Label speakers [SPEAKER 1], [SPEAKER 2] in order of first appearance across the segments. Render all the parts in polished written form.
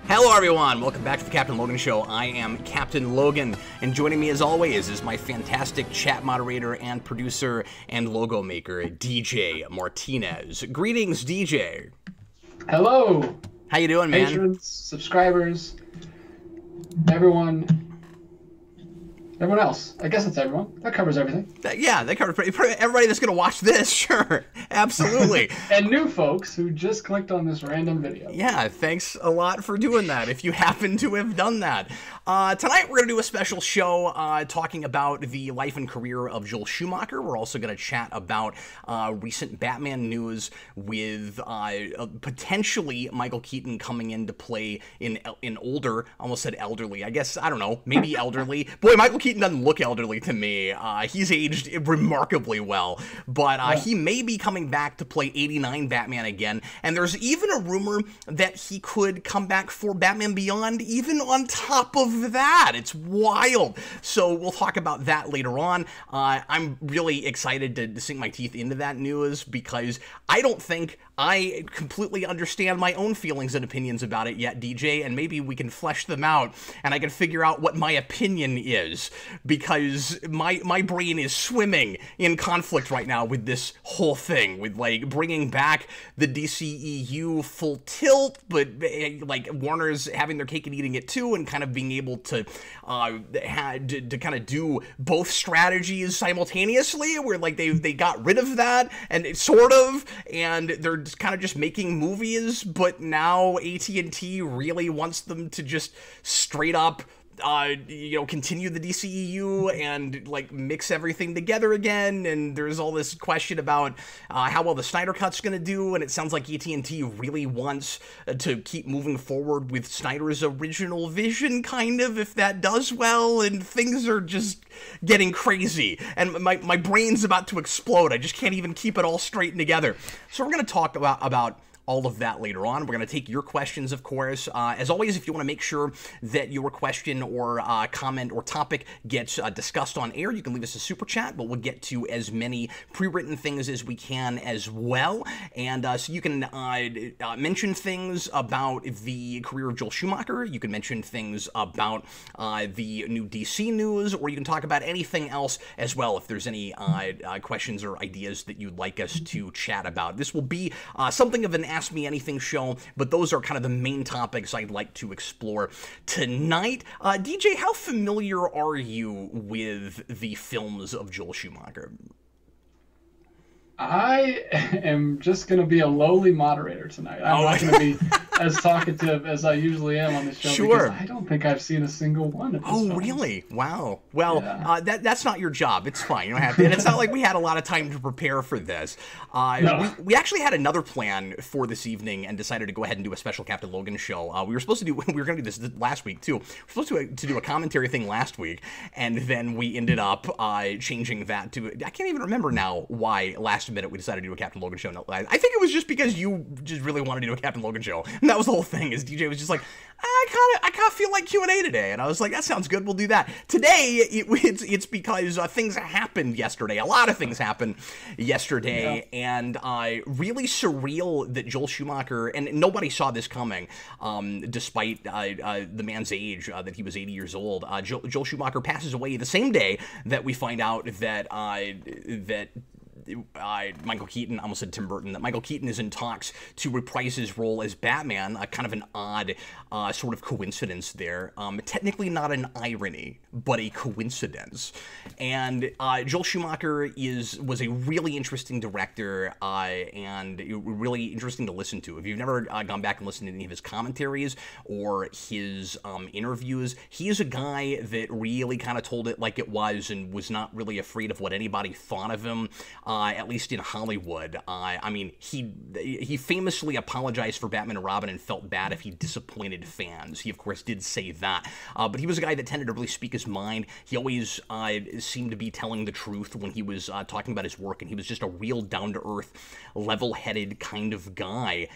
[SPEAKER 1] Hello everyone, welcome back to the Captain Logan Show. I am Captain Logan, and joining me as always is my fantastic chat moderator and producer and logo maker, DJ Martinez. Greetings, DJ.
[SPEAKER 2] Hello.
[SPEAKER 1] How you doing, man?
[SPEAKER 2] Patrons, subscribers, everyone else. I guess it's everyone. That covers everything.
[SPEAKER 1] Yeah, that covers everybody that's going to watch this, sure. Absolutely.
[SPEAKER 2] And new folks who just clicked on this random video.
[SPEAKER 1] Yeah, thanks a lot for doing that, if you happen to have done that. Tonight we're going to do a special show talking about the life and career of Joel Schumacher. We're also going to chat about recent Batman news with potentially Michael Keaton coming in to play in older, almost said elderly, I guess, I don't know, maybe elderly. Boy, Michael Keaton doesn't look elderly to me. He's aged remarkably well, but he may be coming back to play 89 Batman again, and there's even a rumor that he could come back for Batman Beyond even on top of that. It's wild. So we'll talk about that later on. I'm really excited to sink my teeth into that news because I don't think I completely understand my own feelings and opinions about it yet, DJ, and maybe we can flesh them out and I can figure out what my opinion is, because my brain is swimming in conflict right now with this whole thing, with like bringing back the DCEU full tilt, but like Warner's having their cake and eating it too, and kind of being able to kind of do both strategies simultaneously, where like they got rid of that and and they're kind of just making movies, but now AT&T really wants them to just straight up continue the DCEU and like mix everything together again. And there's all this question about how well the Snyder Cut's gonna do, and it sounds like AT&T really wants to keep moving forward with Snyder's original vision, kind of, if that does well, and things are just getting crazy, and my brain's about to explode. I just can't even keep it all straight and together. So we're gonna talk about all of that later on. We're going to take your questions, of course. As always, if you want to make sure that your question or comment or topic gets discussed on air, you can leave us a super chat, but we'll get to as many pre-written things as we can as well. And so you can mention things about the career of Joel Schumacher. You can mention things about the new DC news, or you can talk about anything else as well if there's any questions or ideas that you'd like us to chat about. This will be something of an Ask Me Anything show, but those are kind of the main topics I'd like to explore tonight. DJ, how familiar are you with the films of Joel Schumacher?
[SPEAKER 2] I am just going to be a lowly moderator tonight. I'm not going to be as talkative as I usually am on this show, because I don't think I've seen a single one of these films.
[SPEAKER 1] Really? Wow. Well, that's not your job. It's fine. You don't have to. And it's not like we had a lot of time to prepare for this.
[SPEAKER 2] No.
[SPEAKER 1] We actually had another plan for this evening and decided to go ahead and do a special Captain Logan show. We were going to do this last week too. We were supposed to do a commentary thing last week, and then we ended up changing that to, I can't even remember now why last minute we decided to do a Captain Logan show. No, I think it was just because you just really wanted to do a Captain Logan show. And that was the whole thing, is DJ was just like, I kind of feel like Q&A today. And I was like, that sounds good, we'll do that. Today, it's because things happened yesterday. A lot of things happened yesterday, and really surreal that Joel Schumacher, and nobody saw this coming, despite the man's age, that he was 80 years old. Joel Schumacher passes away the same day that we find out that Michael Keaton, I almost said Tim Burton, that Michael Keaton is in talks to reprise his role as Batman. Kind of an odd sort of coincidence there. Technically not an irony, but a coincidence. And Joel Schumacher was a really interesting director, and really interesting to listen to. If you've never gone back and listened to any of his commentaries or his interviews, he is a guy that really kind of told it like it was and was not really afraid of what anybody thought of him. At least in Hollywood. I mean, he famously apologized for Batman and Robin and felt bad if he disappointed fans. He, of course, did say that. But he was a guy that tended to really speak his mind. He always seemed to be telling the truth when he was talking about his work, and he was just a real down-to-earth, level-headed kind of guy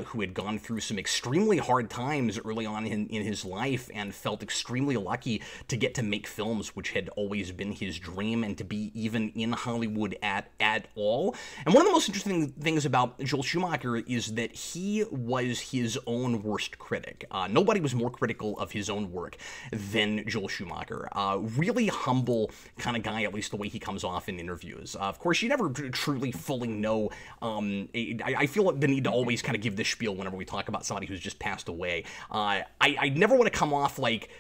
[SPEAKER 1] who had gone through some extremely hard times early on in his life and felt extremely lucky to get to make films, which had always been his dream, and to be even in Hollywood at at all. And one of the most interesting things about Joel Schumacher is that he was his own worst critic. Nobody was more critical of his own work than Joel Schumacher. Really humble kind of guy, at least the way he comes off in interviews. Of course, you never truly fully know. I feel the need to always kind of give this spiel whenever we talk about somebody who's just passed away. I never want to come off like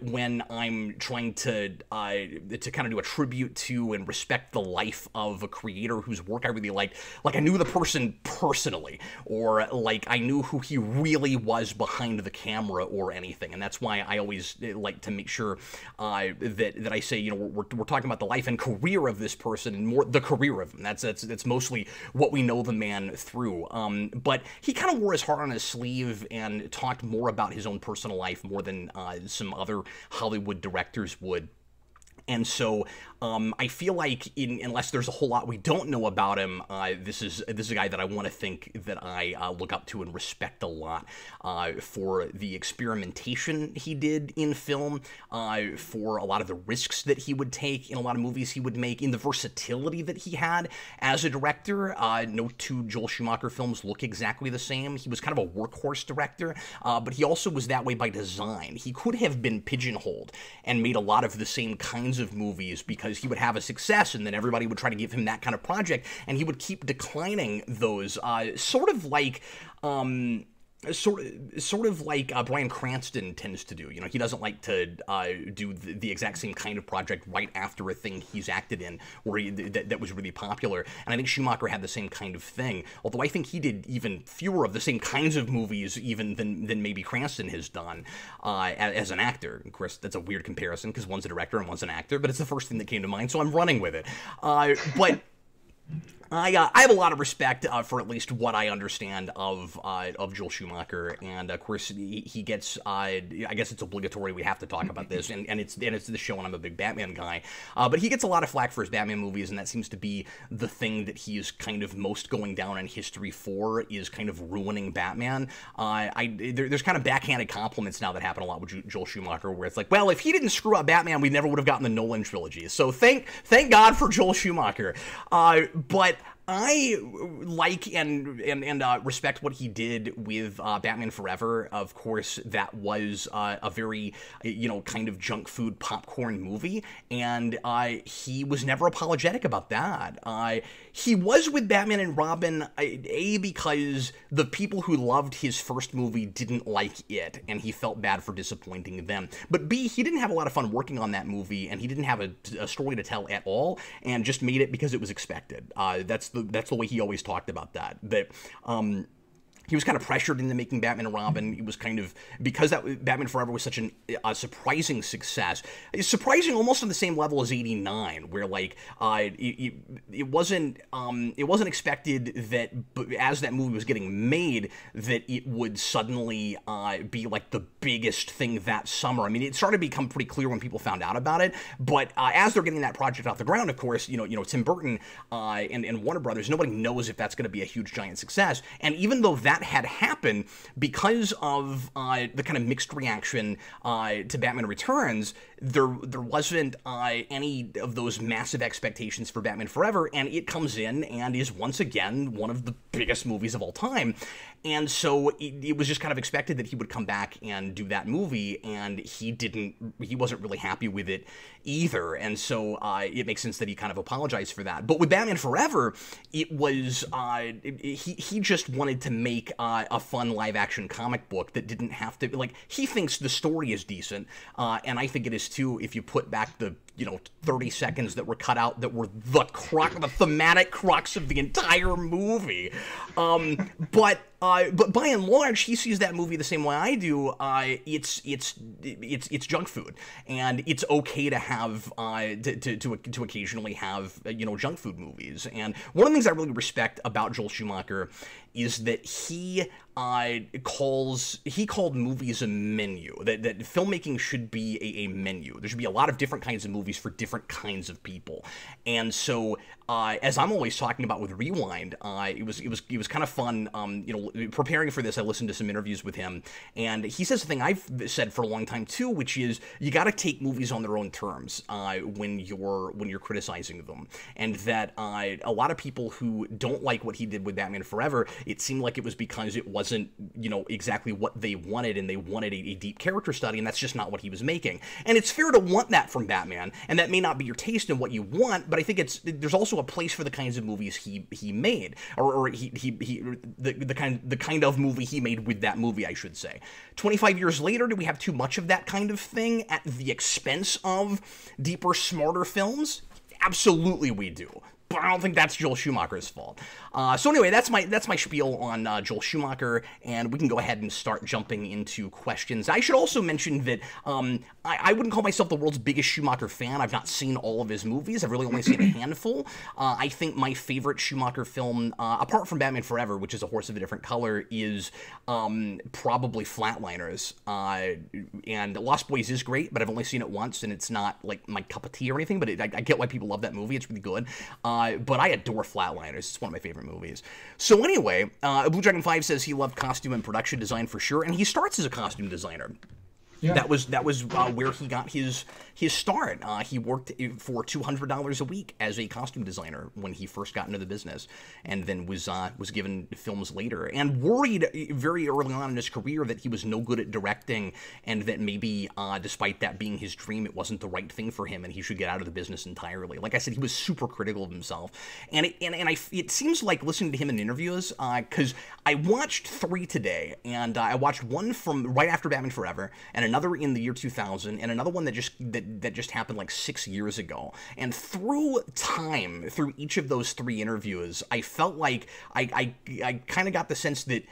[SPEAKER 1] when I'm trying to kind of do a tribute to and respect the life of a creator whose work I really liked. Like I knew the person personally, or like I knew who he really was behind the camera or anything. And that's why I always like to make sure that I say, you know, we're talking about the life and career of this person, and more the career of him. That's mostly what we know the man through. But he kind of wore his heart on his sleeve and talked more about his own personal life more than some other Hollywood directors would. And so I feel like unless there's a whole lot we don't know about him, this is a guy that I want to think that I look up to and respect a lot for the experimentation he did in film, for a lot of the risks that he would take in a lot of movies he would make, in the versatility that he had as a director. No two Joel Schumacher films look exactly the same. He was kind of a workhorse director, but he also was that way by design. He could have been pigeonholed and made a lot of the same kinds of movies because he would have a success and then everybody would try to give him that kind of project, and he would keep declining those, sort of like Bryan Cranston tends to do. You know, he doesn't like to do the exact same kind of project right after a thing he's acted in where that was really popular. And I think Schumacher had the same kind of thing, although I think he did even fewer of the same kinds of movies even than maybe Cranston has done as an actor. Of course, that's a weird comparison because one's a director and one's an actor, but it's the first thing that came to mind, so I'm running with it. But I have a lot of respect for at least what I understand of Joel Schumacher, and of course he gets. I guess it's obligatory we have to talk about this, and it's the show, and I'm a big Batman guy. But he gets a lot of flack for his Batman movies, and that seems to be the thing that he is kind of most going down in history for, is kind of ruining Batman. There's kind of backhanded compliments now that happen a lot with Joel Schumacher, where it's like, well, if he didn't screw up Batman, we never would have gotten the Nolan trilogy. So thank God for Joel Schumacher. But I like and respect what he did with Batman Forever. Of course, that was a very, kind of junk food popcorn movie, and he was never apologetic about that. He was with Batman and Robin, because the people who loved his first movie didn't like it, and he felt bad for disappointing them. But B, he didn't have a lot of fun working on that movie, and he didn't have a story to tell at all, and just made it because it was expected. That's the way he always talked about that. He was kind of pressured into making Batman and Robin. It was kind of, because that Batman Forever was such a surprising success. It's surprising almost on the same level as 89, where like it wasn't expected that as that movie was getting made that it would suddenly be like the biggest thing that summer. I mean, it started to become pretty clear when people found out about it, but as they're getting that project off the ground, of course, Tim Burton and Warner Brothers, nobody knows if that's going to be a huge giant success. And even though that had happened, because of the kind of mixed reaction to Batman Returns, there wasn't any of those massive expectations for Batman Forever, and it comes in and is once again one of the biggest movies of all time. And so it was just kind of expected that he would come back and do that movie, and he wasn't really happy with it either. And so it makes sense that he kind of apologized for that. But with Batman Forever, it was he just wanted to make a fun live action comic book that didn't have to, like, he thinks the story is decent, and I think it is too, if you put back the 30 seconds that were cut out that were the thematic crux of the entire movie. But by and large, he sees that movie the same way I do. It's junk food, and it's okay to have to occasionally have junk food movies. And one of the things I really respect about Joel Schumacher is that he called movies a menu, that filmmaking should be a menu. There should be a lot of different kinds of movies for different kinds of people. And so as I'm always talking about with Rewind, it was kind of fun, preparing for this. I listened to some interviews with him, and he says the thing I've said for a long time too, which is you got to take movies on their own terms when you're criticizing them. And that a lot of people who don't like what he did with Batman Forever, it seemed like it was because it wasn't, exactly what they wanted, and they wanted a deep character study, and that's just not what he was making. And it's fair to want that from Batman, and that may not be your taste and what you want, but I think there's also a place for the kinds of movies he made, or the kind of movie he made with that movie, I should say. 25 years later, do we have too much of that kind of thing at the expense of deeper, smarter films? Absolutely we do. But I don't think that's Joel Schumacher's fault. So anyway, that's my spiel on Joel Schumacher, and we can go ahead and start jumping into questions. I should also mention that I wouldn't call myself the world's biggest Schumacher fan. I've not seen all of his movies. I've really only seen a handful. I think my favorite Schumacher film, apart from Batman Forever, which is A Horse of a Different Color, is probably Flatliners. And Lost Boys is great, but I've only seen it once, and it's not like my cup of tea or anything, but I get why people love that movie. It's really good. But I adore Flatliners. It's one of my favorite movies. So anyway, Blue Dragon 5 says he loved costume and production design for sure, and he starts as a costume designer. Yeah. That was where he got his start. He worked for $200 a week as a costume designer when he first got into the business, and then was given films later, and worried very early on in his career that he was no good at directing, and that maybe despite that being his dream, it wasn't the right thing for him, and he should get out of the business entirely. Like I said, he was super critical of himself, and it seems like listening to him in interviews, because I watched 3 today, and I watched one from right after Batman Forever, and another in the year 2000, and another one that just happened like 6 years ago. And through each of those 3 interviews, I felt like I kind of got the sense that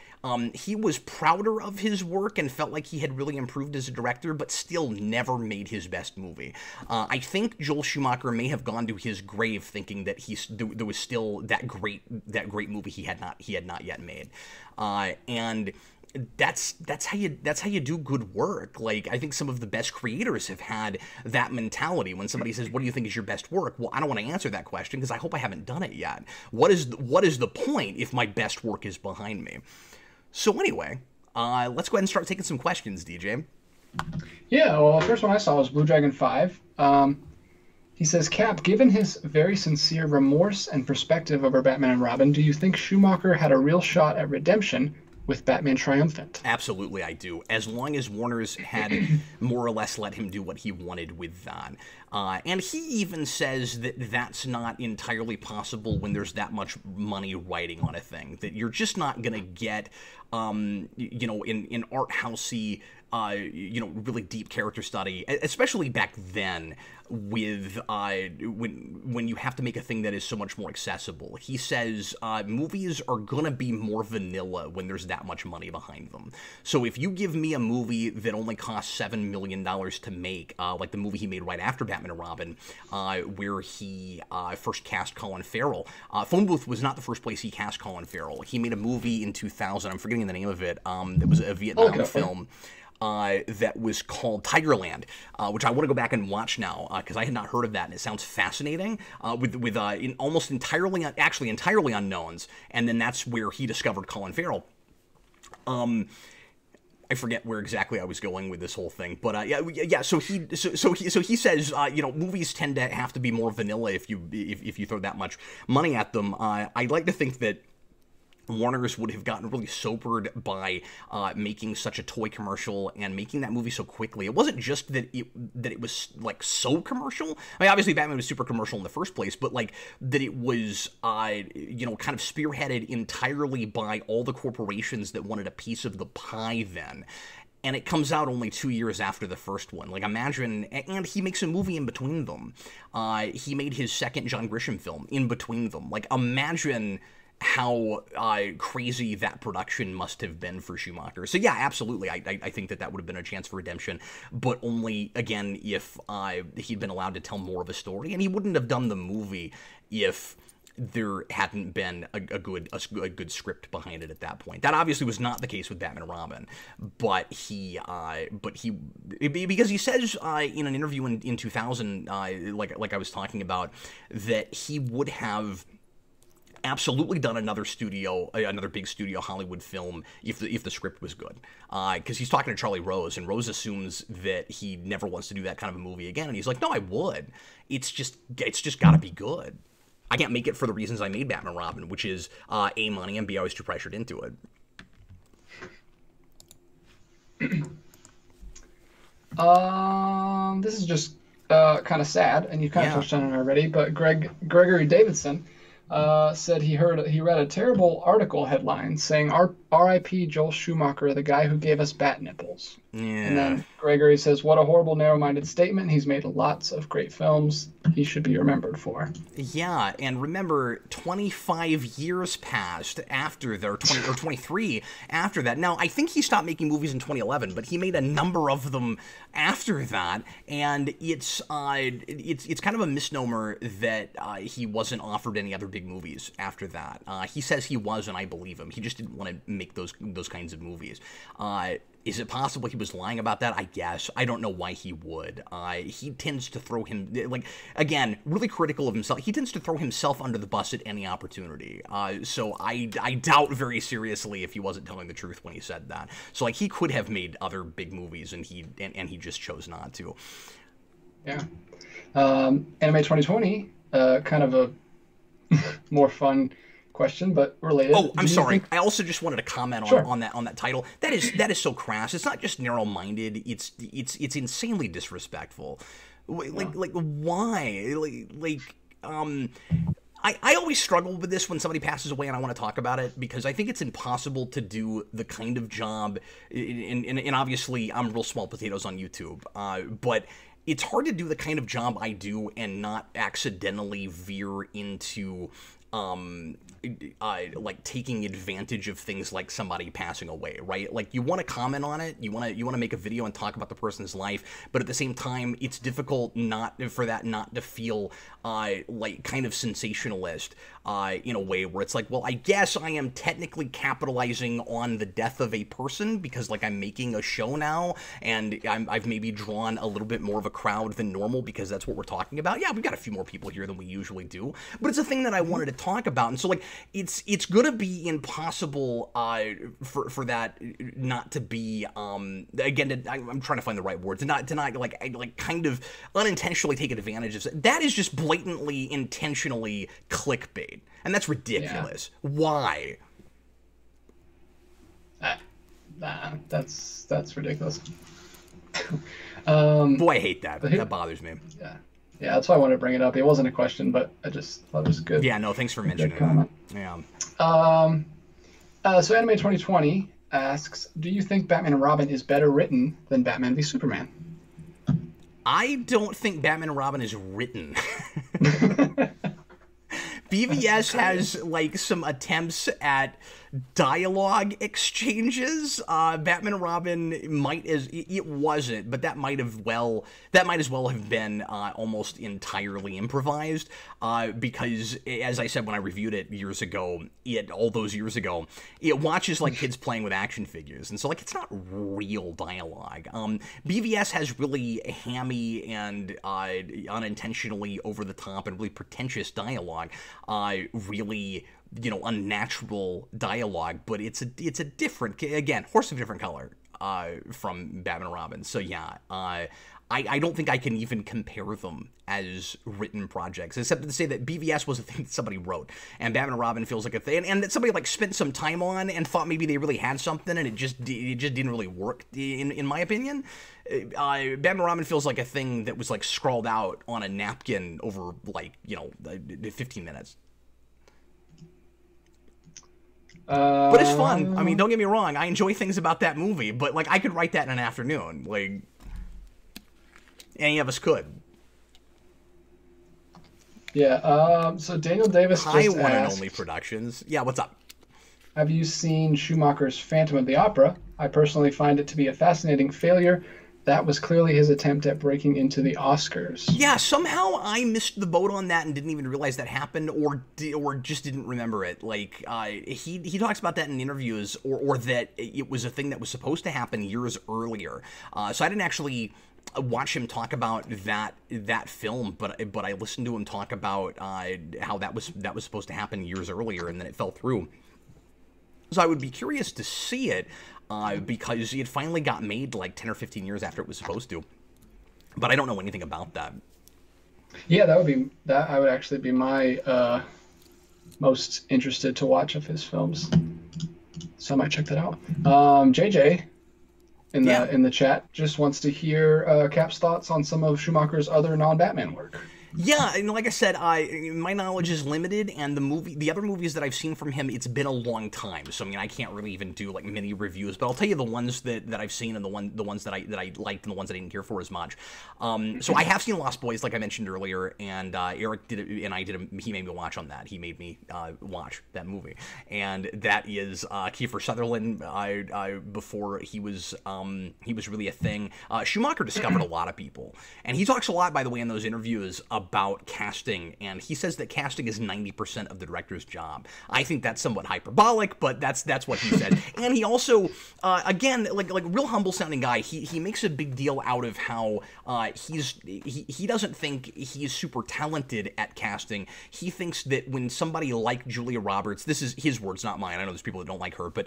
[SPEAKER 1] he was prouder of his work and felt like he had really improved as a director, but still never made his best movie. I think Joel Schumacher may have gone to his grave thinking that there was still that great movie he had not yet made, and that's how you do good work. Like, I think some of the best creators have had that mentality. When somebody says, "What do you think is your best work?" Well, I don't want to answer that question because I hope I haven't done it yet. What is the point if my best work is behind me? So anyway, let's go ahead and start taking some questions, DJ.
[SPEAKER 2] Yeah, well, the first one I saw was Blue Dragon 5. He says, Cap, given his very sincere remorse and perspective over Batman and Robin, do you think Schumacher had a real shot at redemption with Batman Triumphant?
[SPEAKER 1] Absolutely, I do. As long as Warner's had more or less let him do what he wanted with that. And he even says that that's not entirely possible when there's that much money riding on a thing. That you're just not going to get, in art housey, really deep character study, especially back then, with when you have to make a thing that is so much more accessible. He says movies are gonna be more vanilla when there's that much money behind them. So if you give me a movie that only costs $7 million to make, like the movie he made right after Batman and Robin, where he first cast Colin Farrell. Phone Booth was not the first place he cast Colin Farrell. He made a movie in 2000, I'm forgetting the name of it, that was a Vietnam film. That was called Tigerland, which I want to go back and watch now because I had not heard of that, and it sounds fascinating. With almost entirely unknowns, and then that's where he discovered Colin Farrell. I forget where exactly I was going with this whole thing, but yeah. So he says, movies tend to have to be more vanilla if you throw that much money at them. I'd like to think that Warner's would have gotten really sobered by making such a toy commercial and making that movie so quickly. It wasn't just that it was like so commercial. I mean, obviously Batman was super commercial in the first place, but like that it was kind of spearheaded entirely by all the corporations that wanted a piece of the pie then. And it comes out only 2 years after the first one. Like, imagine, and he makes a movie in between them. He made his second John Grisham film in between them. Like, imagine how crazy that production must have been for Schumacher. So yeah, absolutely, I think that would have been a chance for redemption, but only, again, if he'd been allowed to tell more of a story, and he wouldn't have done the movie if there hadn't been a good script behind it at that point. That obviously was not the case with Batman and Robin, but because he says in an interview in 2000, like I was talking about, that he would have absolutely done another big studio Hollywood film if the script was good, because he's talking to Charlie Rose, and Rose assumes that he never wants to do that kind of a movie again, and he's like, no, I would. It's just got to be good. I can't make it for the reasons I made Batman and Robin, which is A, money, and B, I was too pressured into it.
[SPEAKER 2] This is just kind of sad, and you kind of touched on it already, but Gregory Davidson said he read a terrible article headline saying R.I.P. Joel Schumacher, the guy who gave us bat nipples.
[SPEAKER 1] Yeah.
[SPEAKER 2] And then Gregory says, what a horrible, narrow-minded statement. He's made lots of great films he should be remembered for.
[SPEAKER 1] Yeah, and remember, 25 years passed after there, or 23 after that. Now, I think he stopped making movies in 2011, but he made a number of them after that, and it's kind of a misnomer that he wasn't offered any other big movies after that. He says he was, and I believe him. He just didn't want to make those kinds of movies. Is it possible he was lying about that? I guess. I don't know why he would. He tends to throw again, really critical of himself. He tends to throw himself under the bus at any opportunity. So I doubt very seriously if he wasn't telling the truth when he said that. So like, he could have made other big movies, and he just chose not to.
[SPEAKER 2] Yeah. Anime 2020, kind of a more fun question, but related.
[SPEAKER 1] Oh, I'm sorry. I also just wanted to comment on that title. That is so crass. It's not just narrow-minded. It's insanely disrespectful. Like why? I always struggle with this when somebody passes away and I want to talk about it, because I think it's impossible to do the kind of job, and obviously I'm real small potatoes on YouTube, but it's hard to do the kind of job I do and not accidentally veer into like taking advantage of things like somebody passing away, right? Like, you want to comment on it, you want to make a video and talk about the person's life, but at the same time, it's difficult not to feel like kind of sensationalist in a way where it's like, well, I guess I am technically capitalizing on the death of a person because, like, I'm making a show now, and I've maybe drawn a little bit more of a crowd than normal because that's what we're talking about. Yeah, we've got a few more people here than we usually do, but it's a thing that I wanted to talk about. And so, like, it's gonna be impossible for that not to be again, I'm trying to find the right word, to not like kind of unintentionally take advantage of that. Is just blatantly intentionally clickbait, and that's ridiculous. Yeah. Why?
[SPEAKER 2] That's ridiculous.
[SPEAKER 1] Boy, I hate that. That bothers me.
[SPEAKER 2] Yeah, that's why I wanted to bring it up. It wasn't a question, but I just thought it was good.
[SPEAKER 1] Yeah, no, thanks for mentioning it. Yeah.
[SPEAKER 2] So Anime 2020 asks, do you think Batman and Robin is better written than Batman v Superman?
[SPEAKER 1] I don't think Batman and Robin is written. BVS has, like, some attempts at dialogue exchanges. Batman and Robin it wasn't, but that might as well have been almost entirely improvised, because, as I said when I reviewed it all those years ago, it watches like kids playing with action figures, and so, like, it's not real dialogue. BVS has really hammy and unintentionally over the top and really pretentious dialogue, really, unnatural dialogue, but it's a different, again, horse of a different color from Batman and Robin. So yeah, I don't think I can even compare them as written projects, except to say that BVS was a thing that somebody wrote, and Batman and Robin feels like a thing, and that somebody like spent some time on and thought maybe they really had something, and it just didn't really work, in my opinion. Batman and Robin feels like a thing that was like scrawled out on a napkin over 15 minutes. But it's fun. I mean, don't get me wrong. I enjoy things about that movie, but, like, I could write that in an afternoon. Like, any of us could.
[SPEAKER 2] Yeah. So Daniel Davis just asked,
[SPEAKER 1] One and Only Productions. Yeah, what's up?
[SPEAKER 2] Have you seen Schumacher's Phantom of the Opera? I personally find it to be a fascinating failure that was clearly his attempt at breaking into the Oscars.
[SPEAKER 1] Yeah, somehow I missed the boat on that and didn't even realize that happened, or just didn't remember it. Like he talks about that in interviews, or that it was a thing that was supposed to happen years earlier. So I didn't actually watch him talk about that film, but I listened to him talk about how that was supposed to happen years earlier, and then it fell through. So I would be curious to see it, because it finally got made like 10 or 15 years after it was supposed to. But I don't know anything about that.
[SPEAKER 2] Yeah, that would actually be my most interested to watch of his films. So I might check that out. JJ in the chat just wants to hear Cap's thoughts on some of Schumacher's other non-Batman work.
[SPEAKER 1] Yeah, and like I said, my knowledge is limited, and the other movies that I've seen from him, it's been a long time. So I mean, I can't really even do like mini reviews, but I'll tell you the ones that I've seen and the ones that I liked and the ones I didn't care for as much. So I have seen Lost Boys, like I mentioned earlier, and Eric did it, and he made me watch on that. He made me watch that movie, and that is Kiefer Sutherland. Before he was really a thing. Schumacher discovered a lot of people, and he talks a lot, by the way, in those interviews about casting, and he says that casting is 90% of the director's job. I think that's somewhat hyperbolic, but that's what he said. And he also, again, like real humble sounding guy, he makes a big deal out of how he doesn't think he's super talented at casting. He thinks that when somebody like Julia Roberts, this is his words, not mine. I know there's people that don't like her, but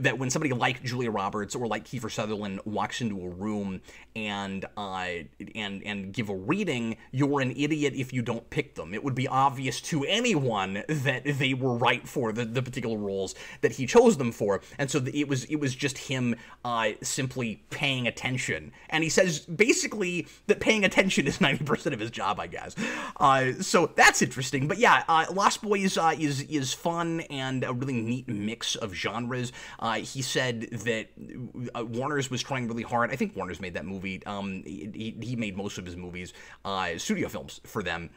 [SPEAKER 1] that when somebody like Julia Roberts or like Kiefer Sutherland walks into a room and give a reading, you're an idiot if you don't pick them. It would be obvious to anyone that they were right for the particular roles that he chose them for, and so it was just him simply paying attention. And he says basically that paying attention is 90% of his job, I guess. So that's interesting. But yeah, Lost Boys is fun and a really neat mix of genres. He said that Warner's was trying really hard. I think Warner's made that movie. He made most of his movies studio films for them,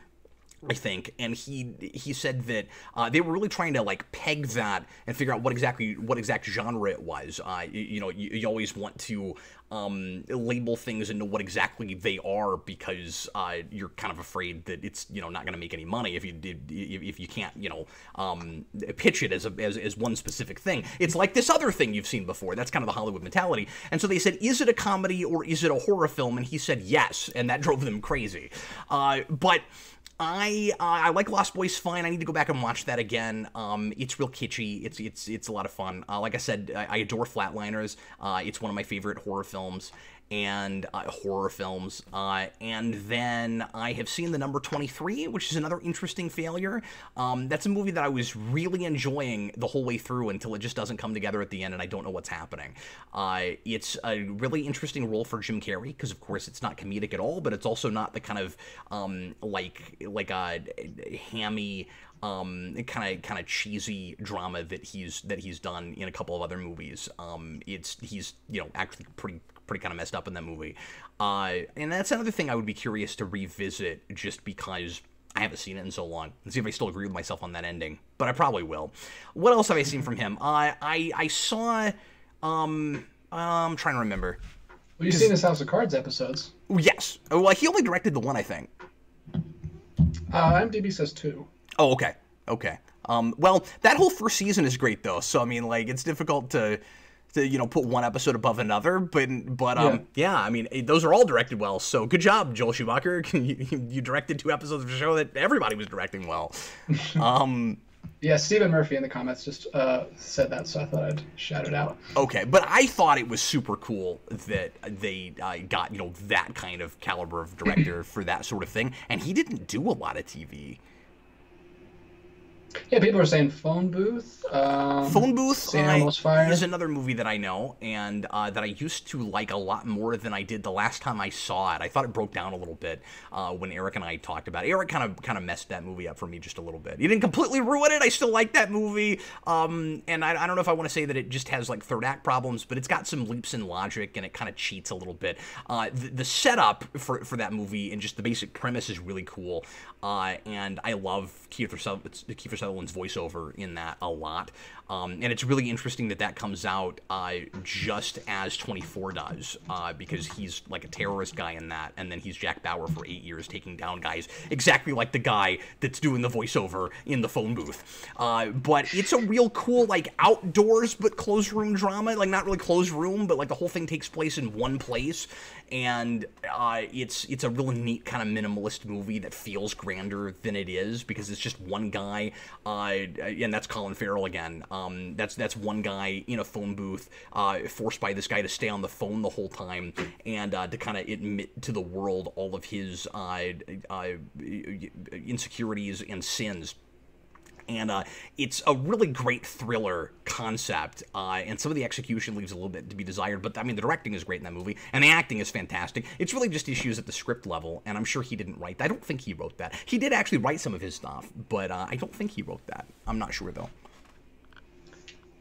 [SPEAKER 1] I think, and he said that they were really trying to like peg that and figure out what exact genre it was. You always want to label things into what exactly they are, because you're kind of afraid that it's not going to make any money if you can't pitch it as one specific thing. It's like this other thing you've seen before. That's kind of the Hollywood mentality. And so they said, is it a comedy or is it a horror film? And he said yes, and that drove them crazy. But I like Lost Boys fine. I need to go back and watch that again. It's real kitschy. It's a lot of fun. Like I said, I adore Flatliners. It's one of my favorite horror films. And then I have seen The Number 23, which is another interesting failure. That's a movie that I was really enjoying the whole way through until it just doesn't come together at the end, and I don't know what's happening. It's a really interesting role for Jim Carrey, because of course it's not comedic at all, but it's also not the kind of like a hammy, kind of cheesy drama that he's done in a couple of other movies. He's actually pretty kind of messed up in that movie. And that's another thing I would be curious to revisit, just because I haven't seen it in so long, and see if I still agree with myself on that ending. But I probably will. What else have I seen from him? I saw, I'm trying to remember.
[SPEAKER 2] Well, you've seen his House of Cards episodes.
[SPEAKER 1] Yes. Well, he only directed the one, I think.
[SPEAKER 2] IMDb says 2. Oh,
[SPEAKER 1] okay. Well, that whole first season is great, though. So, I mean, like, it's difficult to put one episode above another, but yeah, I mean, those are all directed well, so good job, Joel Schumacher. You directed 2 episodes of a show that everybody was directing well.
[SPEAKER 2] Yeah, Stephen Murphy in the comments just said that, so I thought I'd shout it out.
[SPEAKER 1] Okay, but I thought it was super cool that they got, that kind of caliber of director for that sort of thing, and he didn't do a lot of TV.
[SPEAKER 2] Yeah, people are saying Phone Booth.
[SPEAKER 1] Phone Booth
[SPEAKER 2] is
[SPEAKER 1] another movie that I know, and that I used to like a lot more than I did the last time I saw it. I thought it broke down a little bit when Eric and I talked about it. Eric kind of messed that movie up for me just a little bit. He didn't completely ruin it. I still like that movie, and I don't know if I want to say that it just has like third act problems, but it's got some leaps in logic, and it kind of cheats a little bit. The setup for that movie and just the basic premise is really cool, and I love Kiefer Sutherland's voiceover in that a lot. And it's really interesting that that comes out just as 24 does, because he's like a terrorist guy in that, and then he's Jack Bauer for 8 years taking down guys exactly like the guy that's doing the voiceover in the phone booth. But it's a real cool, like, outdoors but closed room drama. Like, not really closed room, but like the whole thing takes place in one place. And it's a really neat kind of minimalist movie that feels grander than it is, because it's just one guy, and that's Colin Farrell again. That's one guy in a phone booth, forced by this guy to stay on the phone the whole time, and to kind of admit to the world all of his insecurities and sins. And it's a really great thriller concept, and some of the execution leaves a little bit to be desired, but I mean, the directing is great in that movie, and the acting is fantastic. It's really just issues at the script level, and I'm sure he didn't write that. I don't think he wrote that. He did actually write some of his stuff, but I don't think he wrote that. I'm not sure, though.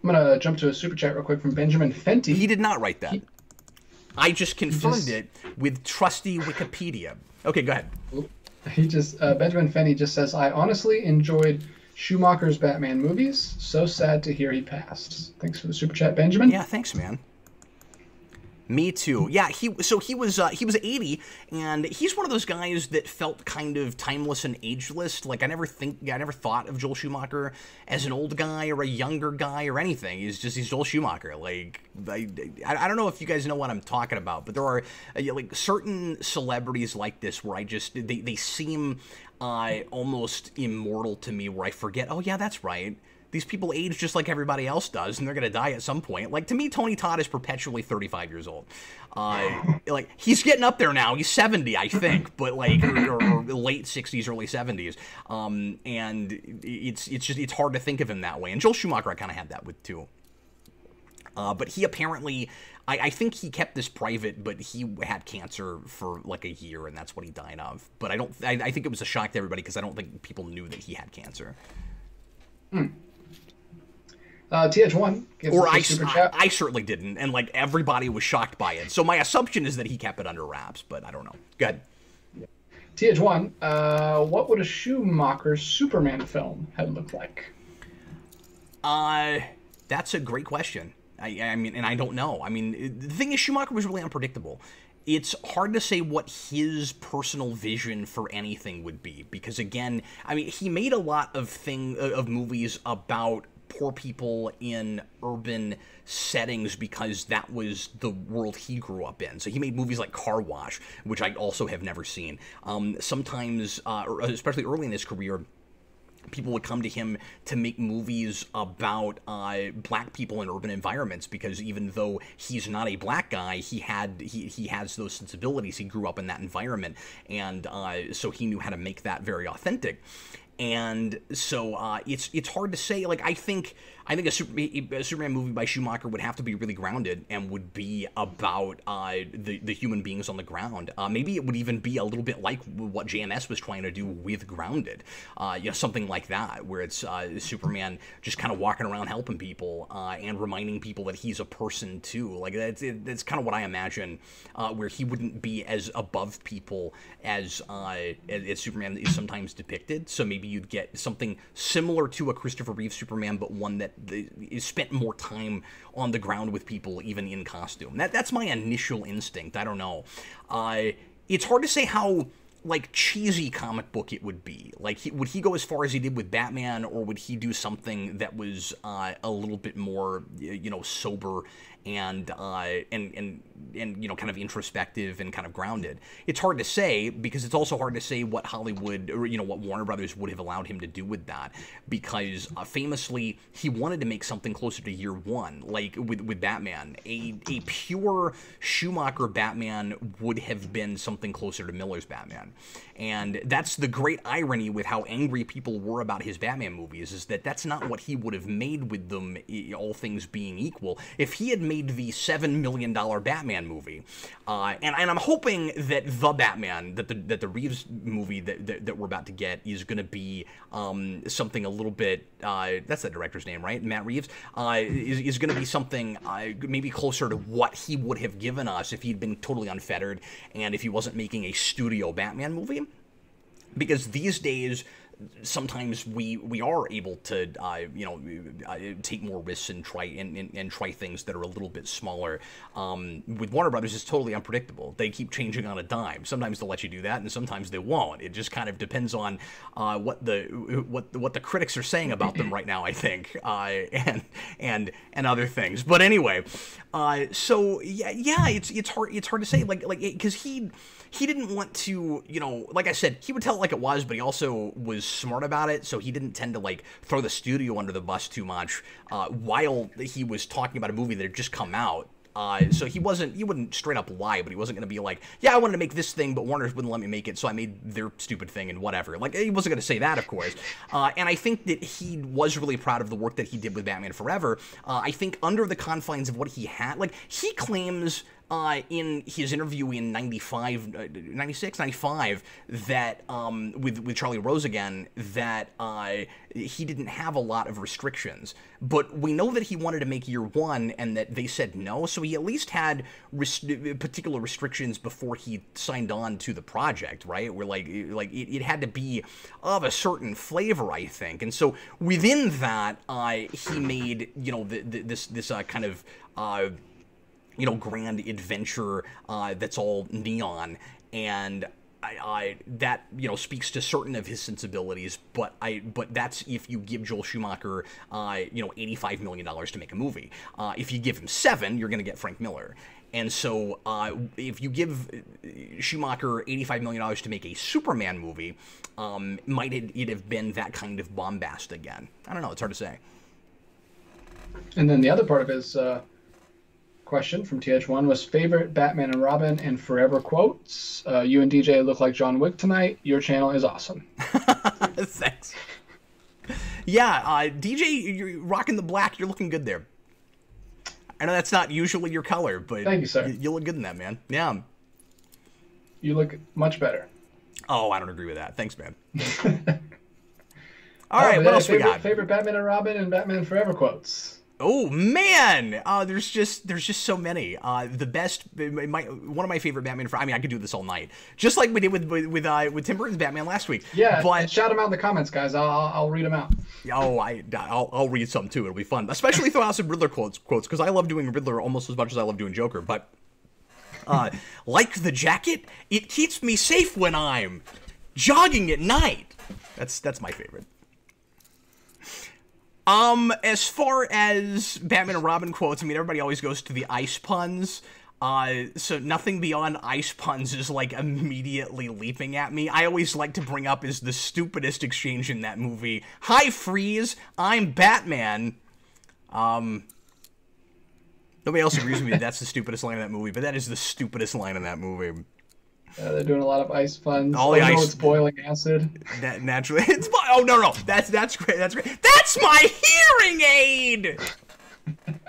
[SPEAKER 2] I'm going to jump to a super chat real quick from Benjamin Fenty.
[SPEAKER 1] He did not write that. I just confirmed it with trusty Wikipedia. Okay, go ahead.
[SPEAKER 2] Benjamin Fenty just says, I honestly enjoyed Schumacher's Batman movies. So sad to hear he passed. Thanks for the super chat, Benjamin.
[SPEAKER 1] Yeah, thanks, man. Me too. Yeah, he was 80, and he's one of those guys that felt kind of timeless and ageless. Like I never thought of Joel Schumacher as an old guy or a younger guy or anything. He's Joel Schumacher. Like I don't know if you guys know what I'm talking about, but there are like certain celebrities like this where they seem almost immortal to me, where I forget, oh yeah, that's right. These people age just like everybody else does, and they're going to die at some point. Like, to me, Tony Todd is perpetually 35 years old. Like, he's getting up there now. He's 70, I think, but, like, or late 60s, early 70s. And it's hard to think of him that way. And Joel Schumacher, I kind of had that with, too. But he apparently, I think he kept this private, but he had cancer for, like, a year, and that's what he died of. But I think it was a shock to everybody, because I don't think people knew that he had cancer.
[SPEAKER 2] TH1 gives
[SPEAKER 1] or
[SPEAKER 2] us a super chat.
[SPEAKER 1] I certainly didn't, and like everybody was shocked by it. So my assumption is that he kept it under wraps, but I don't know. Go ahead.
[SPEAKER 2] TH1, what would a Schumacher Superman film have looked like?
[SPEAKER 1] That's a great question. I mean, and I don't know. I mean, the thing is, Schumacher was really unpredictable. It's hard to say what his personal vision for anything would be, because again, I mean, he made a lot of movies about poor people in urban settings because that was the world he grew up in. So he made movies like Car Wash, which I also have never seen. Sometimes, especially early in his career, people would come to him to make movies about black people in urban environments, because even though he's not a black guy, he has those sensibilities. He grew up in that environment, and so he knew how to make that very authentic. And so it's hard to say. Like I think a Superman movie by Schumacher would have to be really grounded and would be about the human beings on the ground. Maybe it would even be a little bit like what JMS was trying to do with Grounded, something like that, where it's Superman just kind of walking around helping people and reminding people that he's a person too. Like that's kind of what I imagine, where he wouldn't be as above people as Superman is sometimes depicted. So maybe you'd get something similar to a Christopher Reeve Superman, but one that is spent more time on the ground with people, even in costume. That's my initial instinct. I don't know. It's hard to say how like cheesy comic book it would be. Like, would he go as far as he did with Batman, or would he do something that was a little bit more, sober and kind of introspective and kind of grounded? It's hard to say, because it's also hard to say what Hollywood, or what Warner Brothers would have allowed him to do with that, because famously he wanted to make something closer to Year One, like with Batman. A pure Schumacher Batman would have been something closer to Miller's Batman. And that's the great irony with how angry people were about his Batman movies, is that that's not what he would have made with them, all things being equal. If he had made the $7 million Batman movie, and I'm hoping that the Batman, that the Reeves movie that we're about to get is going to be something a little bit, that's the director's name, right? Matt Reeves, is going to be something maybe closer to what he would have given us if he'd been totally unfettered, and if he wasn't making a studio Batman movie. Because these days, sometimes we are able to take more risks and try things that are a little bit smaller. With Warner Brothers, it's totally unpredictable. They keep changing on a dime. Sometimes they'll let you do that, and sometimes they won't. It just kind of depends on what the critics are saying about them right now, I think, and other things. But anyway, so yeah, it's hard to say, like because he didn't want to, like I said, he would tell it like it was, but he also was smart about it, so he didn't tend to, like, throw the studio under the bus too much while he was talking about a movie that had just come out. So he wouldn't straight up lie, but he wasn't going to be like, yeah, I wanted to make this thing, but Warner wouldn't let me make it, so I made their stupid thing and whatever. Like, he wasn't going to say that, of course. And I think that he was really proud of the work that he did with Batman Forever. I think under the confines of what he had, like, he claims in his interview in 95, that, with Charlie Rose again, that he didn't have a lot of restrictions. But we know that he wanted to make Year One and that they said no, so he at least had particular restrictions before he signed on to the project, right? Where, like it had to be of a certain flavor, I think. And so within that, he made, this kind of, grand adventure that's all neon, and that speaks to certain of his sensibilities. But that's if you give Joel Schumacher $85 million to make a movie. If you give him $7 million, you're going to get Frank Miller. And so if you give Schumacher $85 million to make a Superman movie, might it have been that kind of bombast again? I don't know. It's hard to say.
[SPEAKER 2] And then the other part of his question from TH1 was favorite Batman and Robin and Forever quotes. You and DJ look like John Wick tonight. Your channel is awesome.
[SPEAKER 1] Thanks. Yeah, DJ, you're rocking the black. You're looking good there. I know that's not usually your color, but
[SPEAKER 2] thank you, sir.
[SPEAKER 1] You look good in that, man. Yeah.
[SPEAKER 2] You look much better.
[SPEAKER 1] Oh, I don't agree with that. Thanks, man. All right, what else we got?
[SPEAKER 2] Favorite Batman and Robin and Batman Forever quotes.
[SPEAKER 1] Oh man, there's just so many. The best, one of my favorite Batman. I mean, I could do this all night, just like we did with Tim Burton's Batman last week.
[SPEAKER 2] Yeah, but shout them out in the comments, guys. I'll read them out.
[SPEAKER 1] Oh, I'll read some too. It'll be fun, especially throw out some Riddler quotes because I love doing Riddler almost as much as I love doing Joker. But like the jacket, it keeps me safe when I'm jogging at night. That's my favorite. As far as Batman and Robin quotes, I mean, everybody always goes to the ice puns. So nothing beyond ice puns is, like, immediately leaping at me. I always like to bring up is the stupidest exchange in that movie. Hi, Freeze. I'm Batman. Nobody else agrees with me that that's the stupidest line in that movie, but that is the stupidest line in that movie.
[SPEAKER 2] They're doing a lot of ice puns.
[SPEAKER 1] All the ice.
[SPEAKER 2] It's boiling acid.
[SPEAKER 1] That naturally. Oh no. That's great. That's great. That's my hearing aid.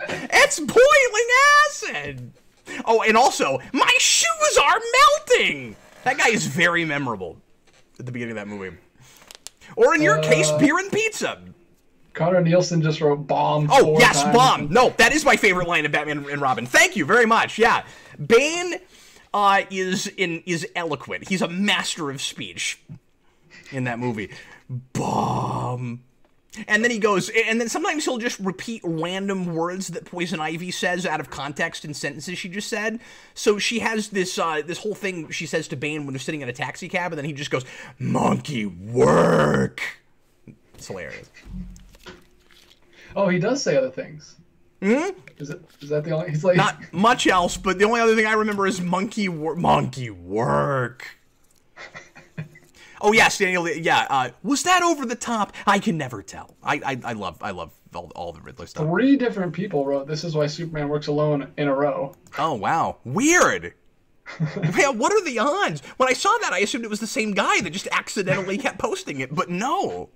[SPEAKER 1] It's boiling acid. Oh, and also my shoes are melting. That guy is very memorable at the beginning of that movie. Or in your case, beer and pizza.
[SPEAKER 2] Connor Nielsen just wrote bomb.
[SPEAKER 1] Oh yes, bomb. No, that is my favorite line of Batman and Robin. Thank you very much. Yeah, Bane. Is eloquent. He's a master of speech in that movie. Bomb. And then he goes, and then sometimes he'll just repeat random words that Poison Ivy says out of context in sentences she just said. So she has this this whole thing she says to Bane when they're sitting in a taxi cab, and then he just goes, "Monkey work." It's hilarious.
[SPEAKER 2] Oh, he does say other things.
[SPEAKER 1] Hmm?
[SPEAKER 2] Is that the only? He's like
[SPEAKER 1] not much else, but the only other thing I remember is monkey work. Oh yes, Daniel. Yeah, was that over the top? I can never tell. I love all the Riddler stuff.
[SPEAKER 2] 3 different people wrote "This is why Superman works alone" in a row.
[SPEAKER 1] Oh wow, weird. Man, what are the odds? When I saw that, I assumed it was the same guy that just accidentally kept posting it, but no.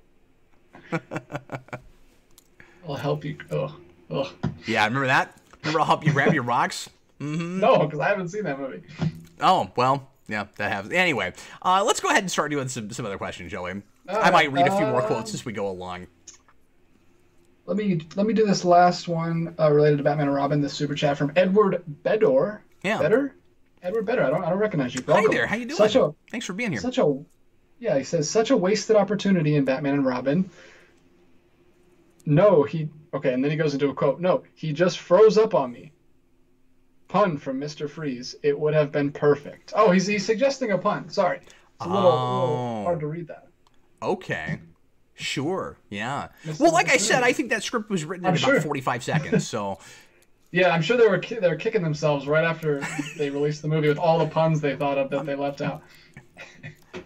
[SPEAKER 2] I'll help you. Ugh.
[SPEAKER 1] Yeah, remember that? Remember I'll help you grab your rocks? Mm-hmm.
[SPEAKER 2] No, because I haven't seen that movie.
[SPEAKER 1] Oh, well, yeah, that happens. Anyway, let's go ahead and start doing some other questions, shall we? I might read a few more quotes as we go along.
[SPEAKER 2] Let me do this last one related to Batman and Robin. This super chat from Edward Bedor.
[SPEAKER 1] Yeah.
[SPEAKER 2] Edward Bedor. I don't recognize you.
[SPEAKER 1] Welcome. Hi there. How you doing? Thanks for being here.
[SPEAKER 2] Such a Yeah, he says such a wasted opportunity in Batman and Robin. No, he okay, and then he goes into a quote. No, he just froze up on me. Pun from Mr. Freeze. It would have been perfect. Oh, he's suggesting a pun. Sorry, it's a little hard
[SPEAKER 1] Oh,
[SPEAKER 2] to read that.
[SPEAKER 1] okay. Sure, yeah.
[SPEAKER 2] Missed
[SPEAKER 1] Well,
[SPEAKER 2] an
[SPEAKER 1] like I said, I
[SPEAKER 2] opportunity.
[SPEAKER 1] think that script was written in
[SPEAKER 2] I'm
[SPEAKER 1] about
[SPEAKER 2] sure.
[SPEAKER 1] 45 seconds, so
[SPEAKER 2] Yeah, I'm sure they were kicking themselves right after they released the movie with all the puns they thought of that they left out.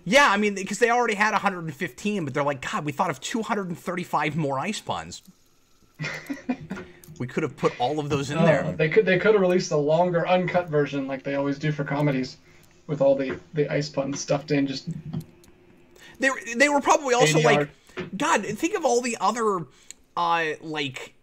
[SPEAKER 1] yeah, I mean, because they already had 115, but they're like, God, we thought of 235 more ice puns. We could have put all of those in there.
[SPEAKER 2] They could have released a longer uncut version like they always do for comedies, with all the ice puns stuffed in just
[SPEAKER 1] They were probably also like,
[SPEAKER 2] ADR.
[SPEAKER 1] God, think of all the other like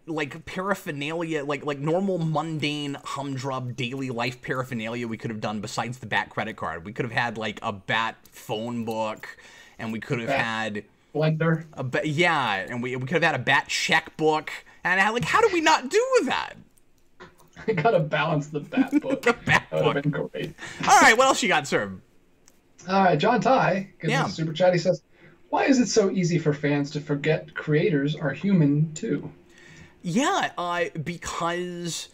[SPEAKER 1] paraphernalia, like normal mundane humdrum daily life paraphernalia we could have done besides the Bat credit card. We could have had like a Bat phone book, and we could have
[SPEAKER 2] Bat
[SPEAKER 1] had
[SPEAKER 2] blender.
[SPEAKER 1] yeah, and we could have had a Bat checkbook. And like, how do we not do that?
[SPEAKER 2] I gotta balance the bat book.
[SPEAKER 1] The Bat
[SPEAKER 2] That would
[SPEAKER 1] book.
[SPEAKER 2] have been great.
[SPEAKER 1] All right, what else you got, sir?
[SPEAKER 2] All right, John Ty, gives
[SPEAKER 1] Yeah.
[SPEAKER 2] us a super chat. He says, "Why is it so easy for fans to forget creators are human too?"
[SPEAKER 1] Yeah, because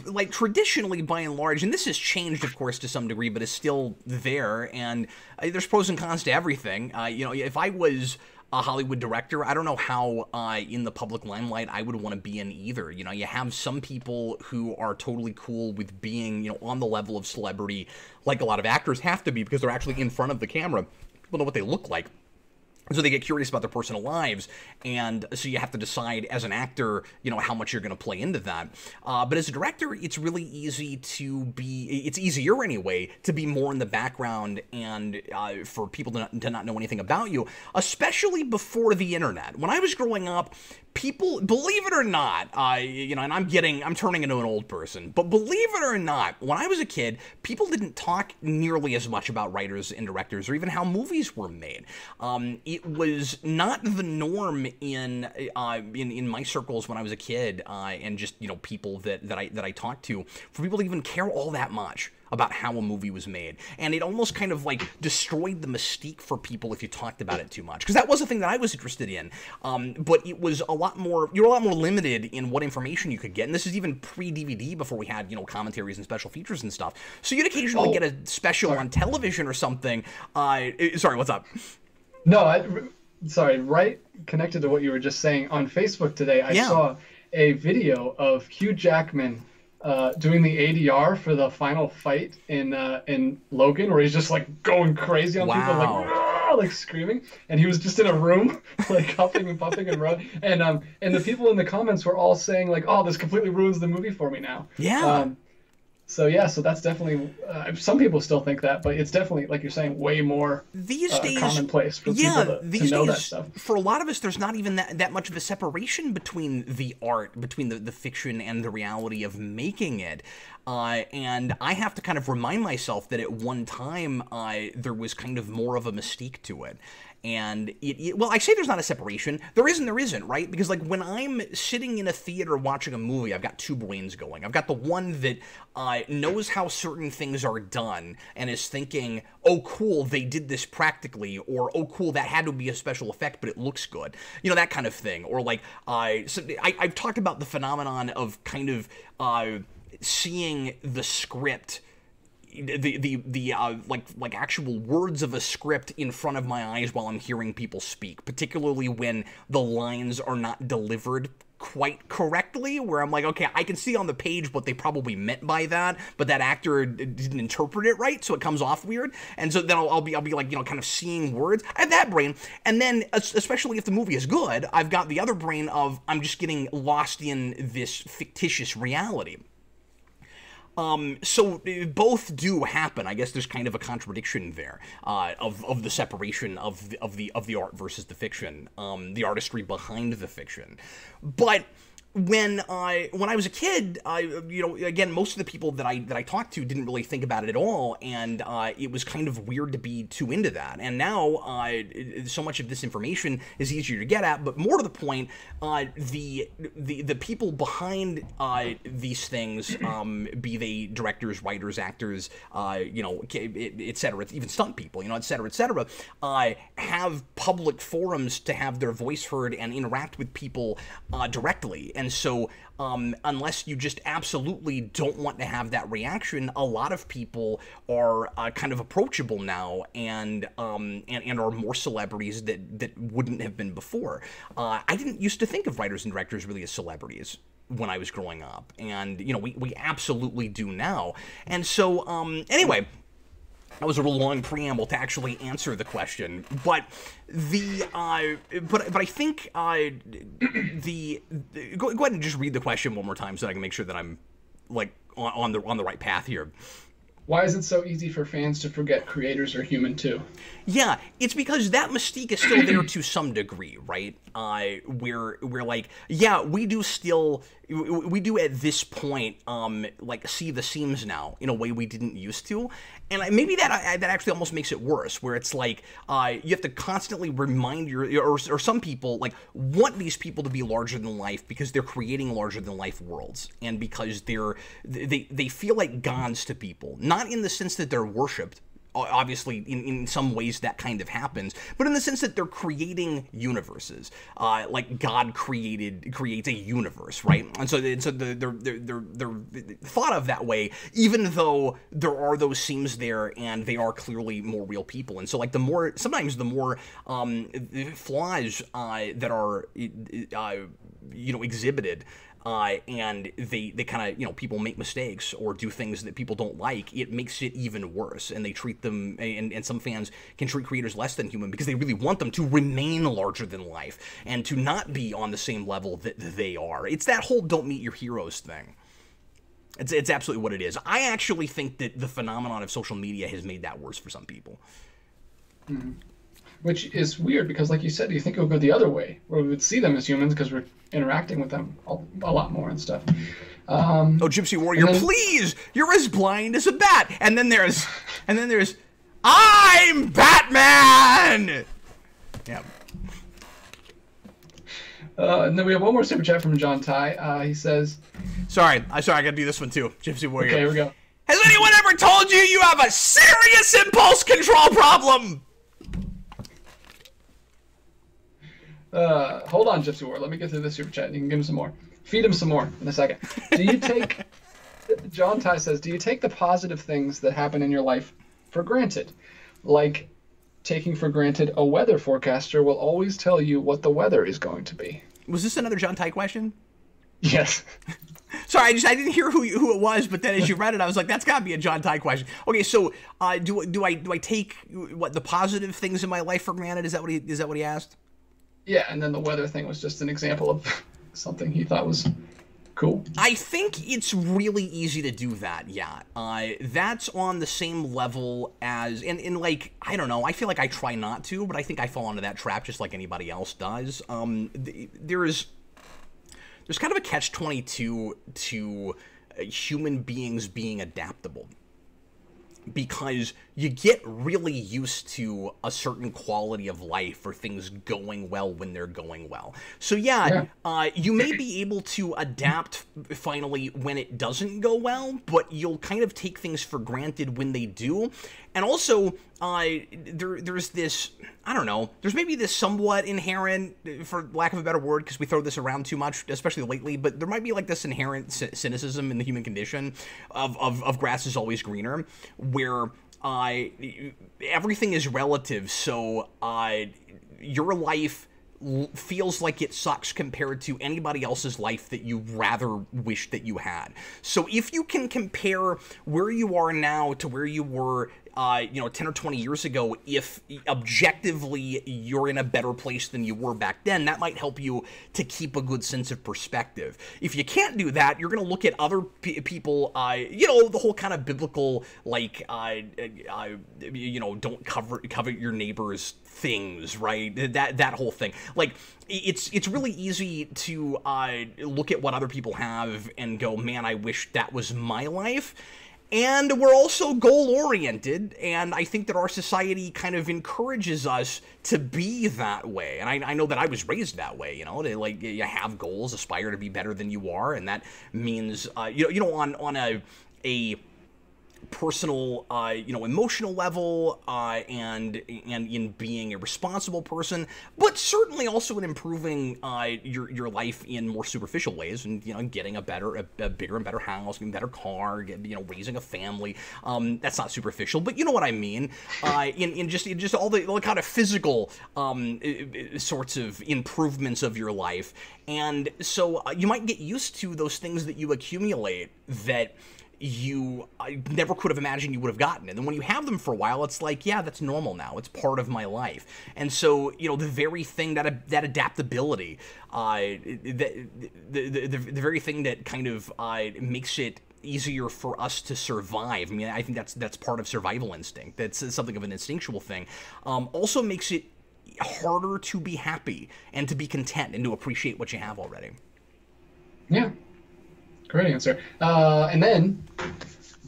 [SPEAKER 1] like traditionally by and large, and this has changed of course to some degree, but is still there, and there's pros and cons to everything. You know, if I was a Hollywood director, I don't know how in the public limelight I would want to be in either. You know, you have some people who are totally cool with being, you know, on the level of celebrity, like a lot of actors have to be because they're actually in front of the camera. People know what they look like. So they get curious about their personal lives, and so you have to decide as an actor, you know, how much you're going to play into that. But as a director, it's really easy to be, it's easier anyway, to be more in the background and for people to not know anything about you, especially before the internet. When I was growing up, people, believe it or not, you know, and I'm turning into an old person, but believe it or not, when I was a kid, people didn't talk nearly as much about writers and directors or even how movies were made. It was not the norm in my circles when I was a kid, and just, you know, people that I talked to, for people to even care all that much about how a movie was made. And it almost kind of like destroyed the mystique for people if you talked about it too much. Because that was a thing that I was interested in. But it was you're a lot more limited in what information you could get. And this is even pre-DVD, before we had, you know, commentaries and special features and stuff. So you'd occasionally get a special on television or something. Sorry, what's up?
[SPEAKER 2] No, sorry, right connected to what you were just saying. On Facebook today, I
[SPEAKER 1] Yeah.
[SPEAKER 2] saw a video of Hugh Jackman doing the ADR for the final fight in Logan, where he's just like going crazy on people, like
[SPEAKER 1] Wow.
[SPEAKER 2] "Rah!" like screaming, and he was just in a room like huffing and puffing and running, and the people in the comments were all saying like, "Oh, this completely ruins the movie for me now."
[SPEAKER 1] Yeah.
[SPEAKER 2] So yeah, so that's definitely some people still think that, but it's definitely, like you're saying, way more
[SPEAKER 1] These days,
[SPEAKER 2] commonplace for
[SPEAKER 1] yeah,
[SPEAKER 2] people to
[SPEAKER 1] these
[SPEAKER 2] know that
[SPEAKER 1] days,
[SPEAKER 2] stuff.
[SPEAKER 1] for a lot of us, there's not even that much of a separation between the art, between the fiction and the reality of making it. And I have to kind of remind myself that at one time, there was kind of more of a mystique to it. And well, I say there's not a separation. There isn't, right? Because like when I'm sitting in a theater watching a movie, I've got two brains going. I've got the one that knows how certain things are done and is thinking, oh, cool, they did this practically, or oh, cool, that had to be a special effect, but it looks good. You know, that kind of thing. Or like, I've talked about the phenomenon of kind of seeing the script, the like actual words of a script in front of my eyes while I'm hearing people speak, particularly when the lines are not delivered quite correctly, where I'm like, okay, I can see on the page what they probably meant by that, but that actor didn't interpret it right, so it comes off weird. And so then I'll be like, you know, kind of seeing words. I have that brain. And then especially if the movie is good, I've got the other brain of I'm just getting lost in this fictitious reality. So both do happen. I guess there's kind of a contradiction there of the separation of the art versus the fiction, the artistry behind the fiction. But when I was a kid, again, most of the people that I talked to didn't really think about it at all, and it was kind of weird to be too into that. And now, so much of this information is easier to get at. But more to the point, the people behind these things, be they directors, writers, actors, et cetera, even stunt people, et cetera, have public forums to have their voice heard and interact with people directly. And so, unless you just absolutely don't want to have that reaction, a lot of people are kind of approachable now, and are more celebrities that wouldn't have been before. I didn't used to think of writers and directors really as celebrities when I was growing up, and we absolutely do now. And so, anyway. That was a real long preamble to actually answer the question, but I think go ahead and just read the question one more time so that I can make sure that I'm like on the right path here.
[SPEAKER 2] Why is it so easy for fans to forget creators are human too?
[SPEAKER 1] Yeah, it's because that mystique is still there to some degree, right? We're like, yeah, we do at this point, like see the seams now in a way we didn't used to. And maybe that actually almost makes it worse, where it's like, you have to constantly remind or some people like want these people to be larger than life because they're creating larger than life worlds. And because they feel like gods to people, not in the sense that they're worshipped. Obviously, in some ways that kind of happens, but in the sense that they're creating universes, like God creates a universe, right? And so they're thought of that way, even though there are those seams there, and they are clearly more real people. And so, like, sometimes the more flaws that are exhibited. And they kind of, people make mistakes or do things that people don't like, it makes it even worse. And they treat them, and some fans can treat creators less than human because they really want them to remain larger than life and to not be on the same level that they are. It's that whole don't meet your heroes thing. It's absolutely what it is. I actually think that the phenomenon of social media has made that worse for some people.
[SPEAKER 2] Mm-hmm. Which is weird because, like you said, you think it would go the other way, where we would see them as humans because we're interacting with them a lot more and stuff.
[SPEAKER 1] Gypsy Warrior, please! You're as blind as a bat! And then there's, I'm Batman! Yeah.
[SPEAKER 2] And then we have one more super chat from John Ty. He says...
[SPEAKER 1] Sorry, I gotta do this one too, Gypsy Warrior.
[SPEAKER 2] Okay, here we go.
[SPEAKER 1] Has anyone ever told you have a serious impulse control problem?
[SPEAKER 2] Hold on, Gypsy War. Let me get through this super chat. You can give him some more. Feed him some more in a second. Do you take... John Ty says, do you take the positive things that happen in your life for granted? Like taking for granted a weather forecaster will always tell you what the weather is going to be.
[SPEAKER 1] Was this another John Ty question?
[SPEAKER 2] Yes.
[SPEAKER 1] Sorry, I didn't hear who it was, but then as you read it, I was like, that's got to be a John Ty question. Okay, so do I take the positive things in my life for granted? Is that what he asked?
[SPEAKER 2] Yeah, and then the weather thing was just an example of something he thought was cool.
[SPEAKER 1] I think it's really easy to do that, yeah. That's on the same level as, and like, I don't know, I feel like I try not to, but I think I fall into that trap just like anybody else does. There's kind of a catch-22 to human beings being adaptable. Because you get really used to a certain quality of life or things going well when they're going well. So yeah. You may be able to adapt finally when it doesn't go well, but you'll kind of take things for granted when they do. And also, there's this, I don't know, there's maybe this somewhat inherent, for lack of a better word, because we throw this around too much, especially lately, but there might be like this inherent cynicism in the human condition of grass is always greener, where everything is relative, so your life feels like it sucks compared to anybody else's life that you rather wish that you had. So if you can compare where you are now to where you were 10 or 20 years ago, if objectively you're in a better place than you were back then, that might help you to keep a good sense of perspective. If you can't do that, you're going to look at other people, the whole kind of biblical, like, don't covet your neighbor's things, right? That whole thing. Like, it's really easy to look at what other people have and go, man, I wish that was my life. And we're also goal-oriented, and I think that our society kind of encourages us to be that way. And I know that I was raised that way, you have goals, aspire to be better than you are, and that means, on a personal, emotional level, and in being a responsible person, but certainly also in improving your life in more superficial ways, and getting a bigger and better house, getting a better car, raising a family. That's not superficial, but you know what I mean. In just all the kind of physical sorts of improvements of your life, and so you might get used to those things that you accumulate that I never could have imagined you would have gotten. And then when you have them for a while, it's like, yeah, that's normal now. It's part of my life. And so, the very thing that adaptability, the very thing that kind of makes it easier for us to survive. I mean, I think that's part of survival instinct. That's something of an instinctual thing. Also makes it harder to be happy and to be content and to appreciate what you have already.
[SPEAKER 2] Yeah. Great answer. And then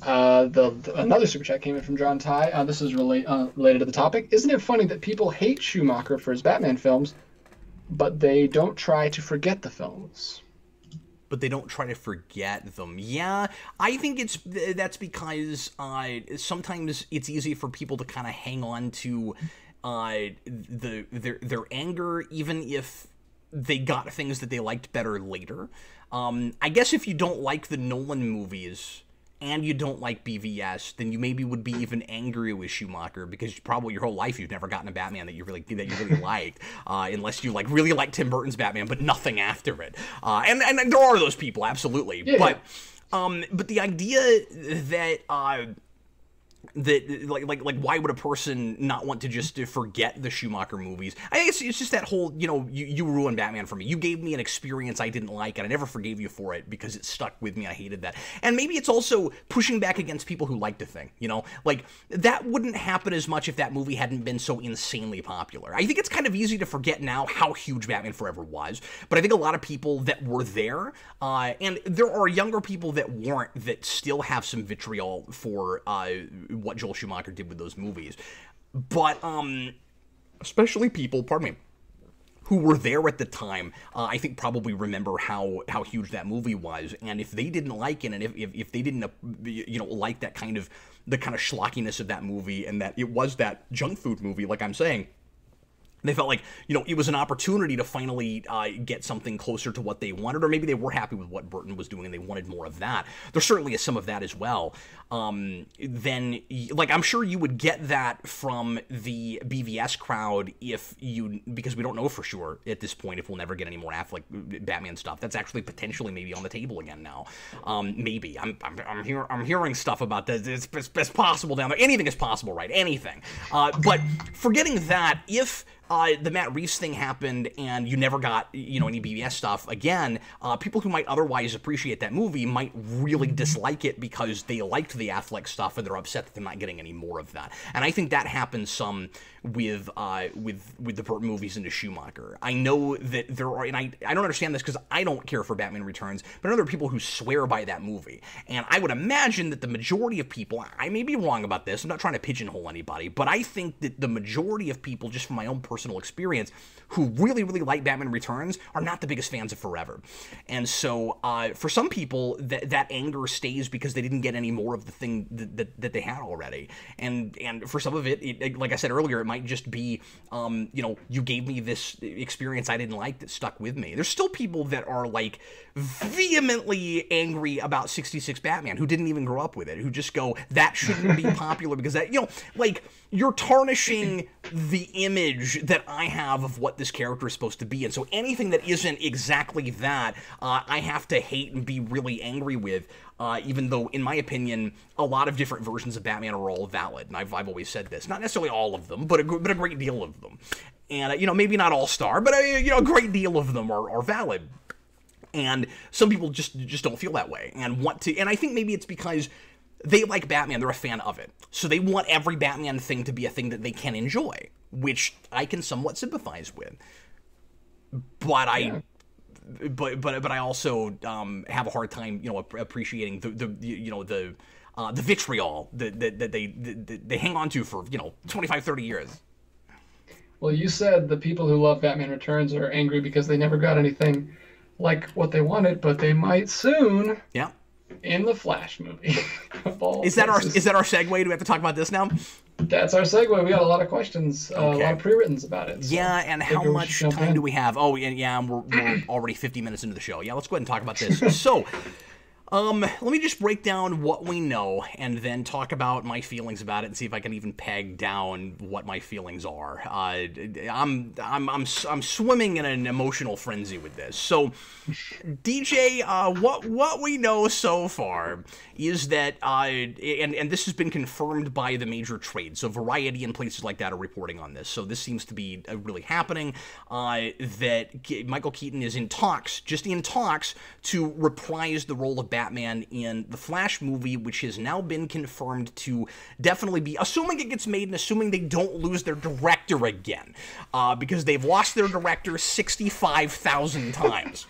[SPEAKER 2] another super chat came in from John Ty. This is related to the topic. Isn't it funny that people hate Schumacher for his Batman films, but they don't try to forget the films?
[SPEAKER 1] But they don't try to forget them. Yeah, I think that's because sometimes it's easy for people to kind of hang on to their anger, even if they got things that they liked better later. I guess if you don't like the Nolan movies and you don't like BVS, then you maybe would be even angry with Schumacher because probably your whole life you've never gotten a Batman that you really liked, unless you really like Tim Burton's Batman, but nothing after it. And there are those people, absolutely. Yeah. But the idea that why would a person not want to just forget the Schumacher movies? I guess it's just that whole, you ruined Batman for me. You gave me an experience I didn't like, and I never forgave you for it because it stuck with me. I hated that. And maybe it's also pushing back against people who liked a thing, that wouldn't happen as much if that movie hadn't been so insanely popular. I think it's kind of easy to forget now how huge Batman Forever was, but I think a lot of people that were there, and there are younger people that weren't, that still have some vitriol for what Joel Schumacher did with those movies. But especially people, who were there at the time, I think probably remember how huge that movie was. And if they didn't like it, and if they didn't like that the kind of schlockiness of that movie, and that it was that junk food movie, like I'm saying, they felt like, it was an opportunity to finally get something closer to what they wanted, or maybe they were happy with what Burton was doing and they wanted more of that. There certainly is some of that as well. Then, I'm sure you would get that from the BVS crowd because we don't know for sure at this point if we'll never get any more Affleck Batman stuff. That's actually potentially maybe on the table again now. Maybe. I'm hearing stuff about that. It's possible down there. Anything is possible, right? Anything. But forgetting that, if the Matt Reeves thing happened and you never got, any BVS stuff again, people who might otherwise appreciate that movie might really dislike it because they liked the Affleck stuff and they're upset that they're not getting any more of that. And I think that happens some with the Burton movies into Schumacher. I know that there are, and I don't understand this because I don't care for Batman Returns, but I know there are people who swear by that movie. And I would imagine that the majority of people, I may be wrong about this, I'm not trying to pigeonhole anybody, but I think that the majority of people, just from my own personal experience, who really, really like Batman Returns are not the biggest fans of Forever. And so for some people, that anger stays because they didn't get any more of the thing that they had already. And for some of it, like I said earlier, it might just be, you gave me this experience I didn't like that stuck with me. There's still people that are vehemently angry about 66 Batman who didn't even grow up with it, who just go, that shouldn't be popular because that, you're tarnishing the image that I have of what this character is supposed to be. And so anything that isn't exactly that, I have to hate and be really angry with, even though, in my opinion, a lot of different versions of Batman are all valid. And I've always said this. Not necessarily all of them, but a great deal of them. And, maybe not all star, but, a great deal of them are valid. And some people just don't feel that way and want to. And I think maybe it's because they like Batman. They're a fan of it. So they want every Batman thing to be a thing that they can enjoy, which I can somewhat sympathize with. But but I also have a hard time, appreciating the vitriol that they hang on to for 25, 30 years.
[SPEAKER 2] Well, you said the people who love Batman Returns are angry because they never got anything like what they wanted, but they might soon.
[SPEAKER 1] Yeah.
[SPEAKER 2] In the Flash movie.
[SPEAKER 1] Is that our segue? Do we have to talk about this now?
[SPEAKER 2] That's our segue. We got a lot of questions, a lot of pre-written about it.
[SPEAKER 1] So yeah, and how much time do we have? Oh, yeah, we're already 50 minutes into the show. Yeah, let's go ahead and talk about this. So, let me just break down what we know and then talk about my feelings about it and see if I can even peg down what my feelings are. I'm swimming in an emotional frenzy with this. So, DJ, what we know so far is that, and this has been confirmed by the major trades, so Variety and places like that are reporting on this, so this seems to be really happening, that Michael Keaton is just in talks to reprise the role of Batman in the Flash movie, which has now been confirmed to definitely be, assuming it gets made and assuming they don't lose their director again, because they've lost their director 65,000 times.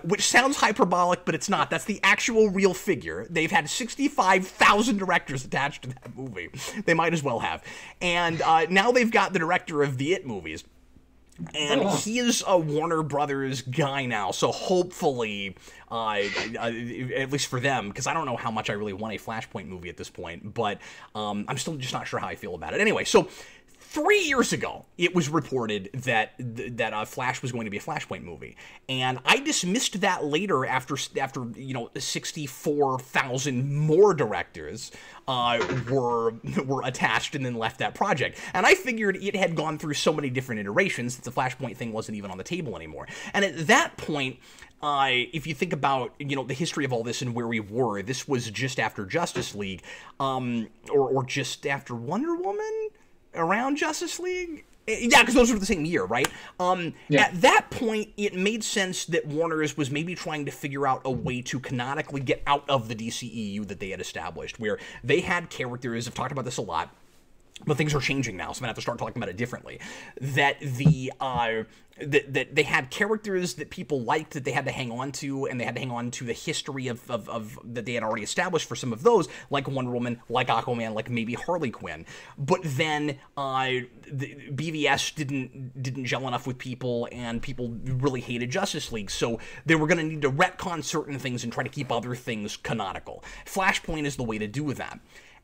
[SPEAKER 1] Which sounds hyperbolic, but it's not. That's the actual real figure. They've had 65,000 directors attached to that movie. They might as well have. And now they've got the director of the It movies. And he is a Warner Brothers guy now, so hopefully, at least for them, because I don't know how much I really want a Flashpoint movie at this point, but I'm still just not sure how I feel about it. Anyway, so 3 years ago, it was reported that Flash was going to be a Flashpoint movie, and I dismissed that later after 64,000 more directors were attached and then left that project, and I figured it had gone through so many different iterations that the Flashpoint thing wasn't even on the table anymore. And at that point, if you think about the history of all this and where we were, this was just after Justice League, or just after Wonder Woman. Around Justice League? Yeah, because those were the same year, right? At that point, it made sense that Warner's was maybe trying to figure out a way to canonically get out of the DCEU that they had established, where they had characters, I've talked about this a lot, but things are changing now, so I'm going to have to start talking about it differently, that that they had characters that people liked that they had to hang on to, and they had to hang on to the history of that they had already established for some of those, like Wonder Woman, like Aquaman, like maybe Harley Quinn. But then the BVS didn't gel enough with people, and people really hated Justice League, so they were going to need to retcon certain things and try to keep other things canonical. Flashpoint is the way to do that.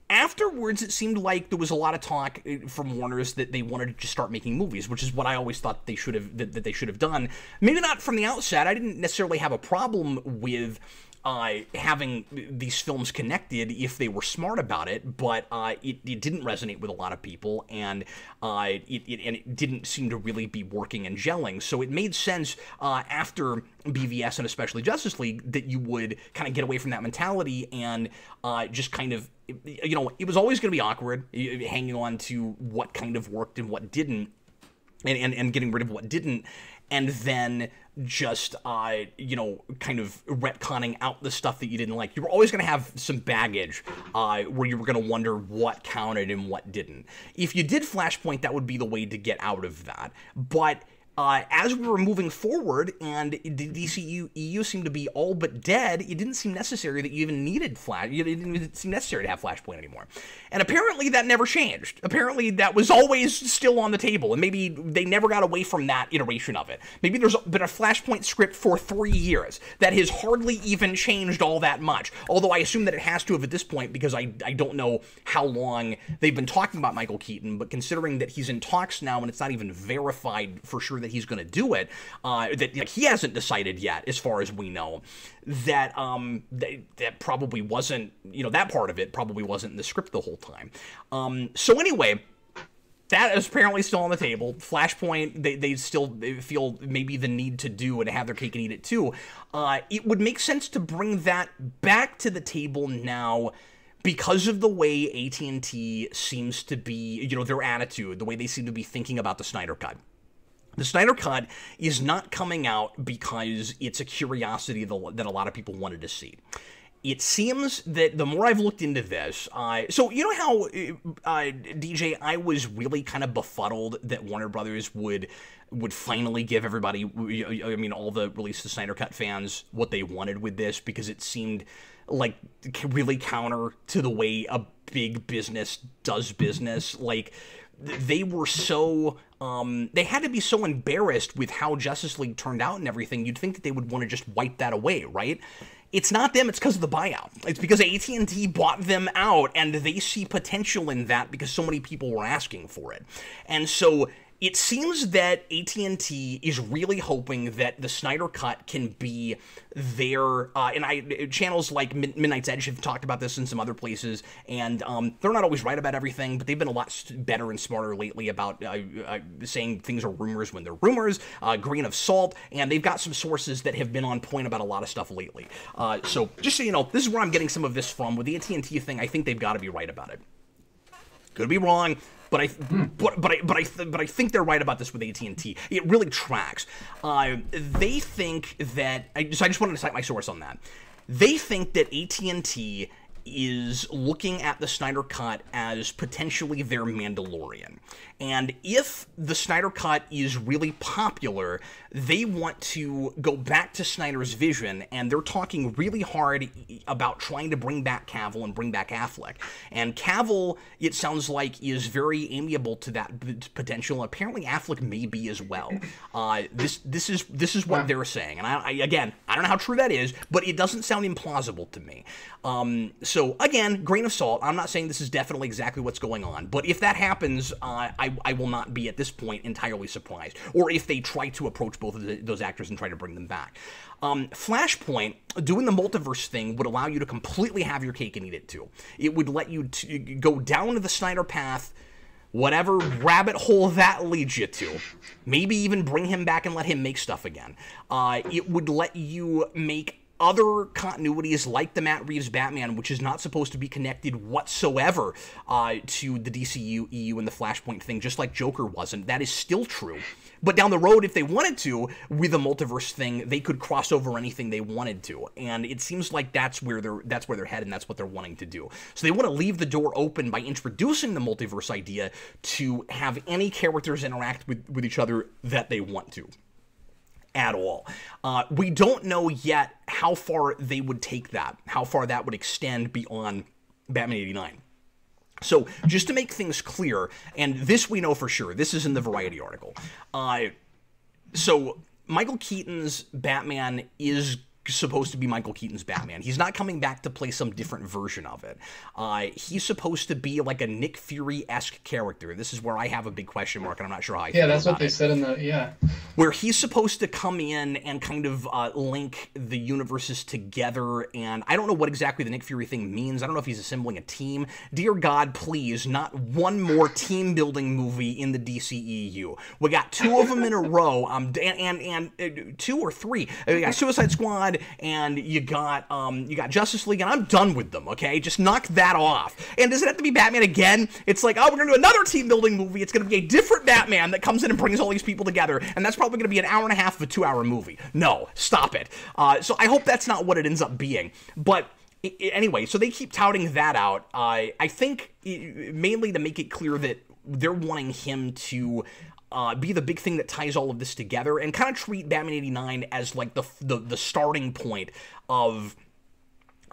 [SPEAKER 1] Afterwards, it seemed like there was a lot of talk from Warner's that they wanted to just start making movies, which is what I always thought they should have done. Maybe not from the outset. I didn't necessarily have a problem with having these films connected if they were smart about it, but it didn't resonate with a lot of people, and it didn't seem to really be working and gelling. So it made sense after BVS and especially Justice League that you would kind of get away from that mentality and just kind of, it was always going to be awkward hanging on to what kind of worked and what didn't, and getting rid of what didn't, and then just, kind of retconning out the stuff that you didn't like. You were always going to have some baggage where you were going to wonder what counted and what didn't. If you did Flashpoint, that would be the way to get out of that. But as we were moving forward and the DCEU seemed to be all but dead, it didn't seem necessary that you even needed Flash. It didn't even seem necessary to have Flashpoint anymore. And apparently that never changed. Apparently that was always still on the table, and maybe they never got away from that iteration of it. Maybe there's been a Flashpoint script for 3 years that has hardly even changed all that much. Although I assume that it has to have at this point, because I don't know how long they've been talking about Michael Keaton, but considering that he's in talks now and it's not even verified for sure that he's going to do it, that he hasn't decided yet, as far as we know, that that probably wasn't, that part of it probably wasn't in the script the whole time. So anyway, that is apparently still on the table. Flashpoint, they still feel maybe the need to do and have their cake and eat it too. It would make sense to bring that back to the table now because of the way AT&T seems to be, their attitude, the way they seem to be thinking about the Snyder Cut. The Snyder Cut is not coming out because it's a curiosity that a lot of people wanted to see. It seems that the more I've looked into this, so you know how, DJ, I was really kind of befuddled that Warner Brothers would finally give everybody, all the release of the Snyder Cut fans what they wanted with this, because it seemed like really counter to the way a big business does business. Like, they were so, they had to be so embarrassed with how Justice League turned out and everything, you'd think that they would want to just wipe that away, right? It's not them, it's because of the buyout. It's because AT&T bought them out, and they see potential in that because so many people were asking for it. And so it seems that AT&T is really hoping that the Snyder Cut can be their, channels like Midnight's Edge have talked about this in some other places, and they're not always right about everything, but they've been a lot better and smarter lately about saying things are rumors when they're rumors, grain of salt, and they've got some sources that have been on point about a lot of stuff lately. So just so you know, this is where I'm getting some of this from. With the AT&T thing, I think they've got to be right about it. Could be wrong, but I think they're right about this with AT&T. It really tracks. They think that, so I just wanted to cite my source on that. They think that AT&T is looking at the Snyder Cut as potentially their Mandalorian. And if the Snyder Cut is really popular, they want to go back to Snyder's vision, and they're talking really hard about trying to bring back Cavill and bring back Affleck. And Cavill, it sounds like, is very amiable to that potential. Apparently, Affleck may be as well. This is what they're saying. And I don't know how true that is, but it doesn't sound implausible to me. So again, grain of salt. I'm not saying this is definitely exactly what's going on, but if that happens, I will not be at this point entirely surprised. Or if they try to approach both of those actors and try to bring them back. Flashpoint, doing the multiverse thing would allow you to completely have your cake and eat it too. It would let you go down to the Snyder path, whatever rabbit hole that leads you to. Maybe even bring him back and let him make stuff again. It would let you make other continuities like the Matt Reeves Batman, which is not supposed to be connected whatsoever to the DCEU and the Flashpoint thing, just like Joker wasn't. That is still true. But down the road, if they wanted to, with a multiverse thing, they could cross over anything they wanted to. And it seems like that's where they're headed, and that's what they're wanting to do. So they want to leave the door open by introducing the multiverse idea to have any characters interact with each other that they want to. At all. We don't know yet how far they would take that, how far that would extend beyond Batman 89. So, just to make things clear, and this we know for sure, this is in the Variety article. So, Michael Keaton's Batman is supposed to be Michael Keaton's Batman. He's not coming back to play some different version of it. He's supposed to be like a Nick Fury-esque character. This is where I have a big question mark, and I'm not sure how I feel
[SPEAKER 2] that's
[SPEAKER 1] about
[SPEAKER 2] what they said in the,
[SPEAKER 1] where he's supposed to come in and kind of link the universes together, and I don't know what exactly the Nick Fury thing means. I don't know if he's assembling a team. Dear God, please, not one more team-building movie in the DCEU. We got two of them in a row, and two or three. We got Suicide Squad, and you got Justice League, and I'm done with them, okay? Just knock that off. And does it have to be Batman again? It's like, oh, we're going to do another team-building movie. It's going to be a different Batman that comes in and brings all these people together, and that's probably going to be an hour and a half of a 2-hour movie. No, stop it. So I hope that's not what it ends up being. But anyway, so they keep touting that out. I think mainly to make it clear that they're wanting him to be the big thing that ties all of this together, and kind of treat Batman 89 as like the starting point of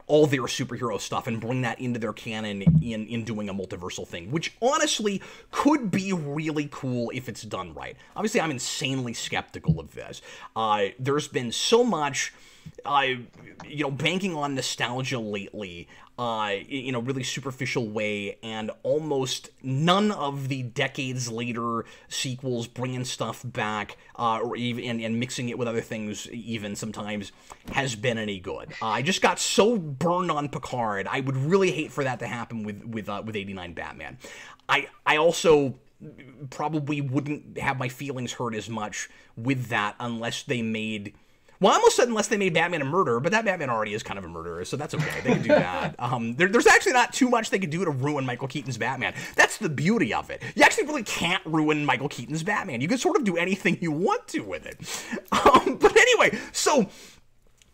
[SPEAKER 1] all their superhero stuff, and bring that into their canon in doing a multiversal thing, which honestly could be really cool if it's done right. Obviously, I'm insanely skeptical of this. There's been so much, banking on nostalgia lately, in a really superficial way, and almost none of the decades later sequels bringing stuff back, or even and mixing it with other things even sometimes, has been any good. I just got so burned on Picard. I would really hate for that to happen with 89 Batman. I also probably wouldn't have my feelings hurt as much with that unless they made... Well, I almost said unless they made Batman a murderer, but that Batman already is kind of a murderer, so that's okay. They could do that. There's actually not too much they could do to ruin Michael Keaton's Batman. That's the beauty of it. You actually really can't ruin Michael Keaton's Batman. You can sort of do anything you want to with it. But anyway, so...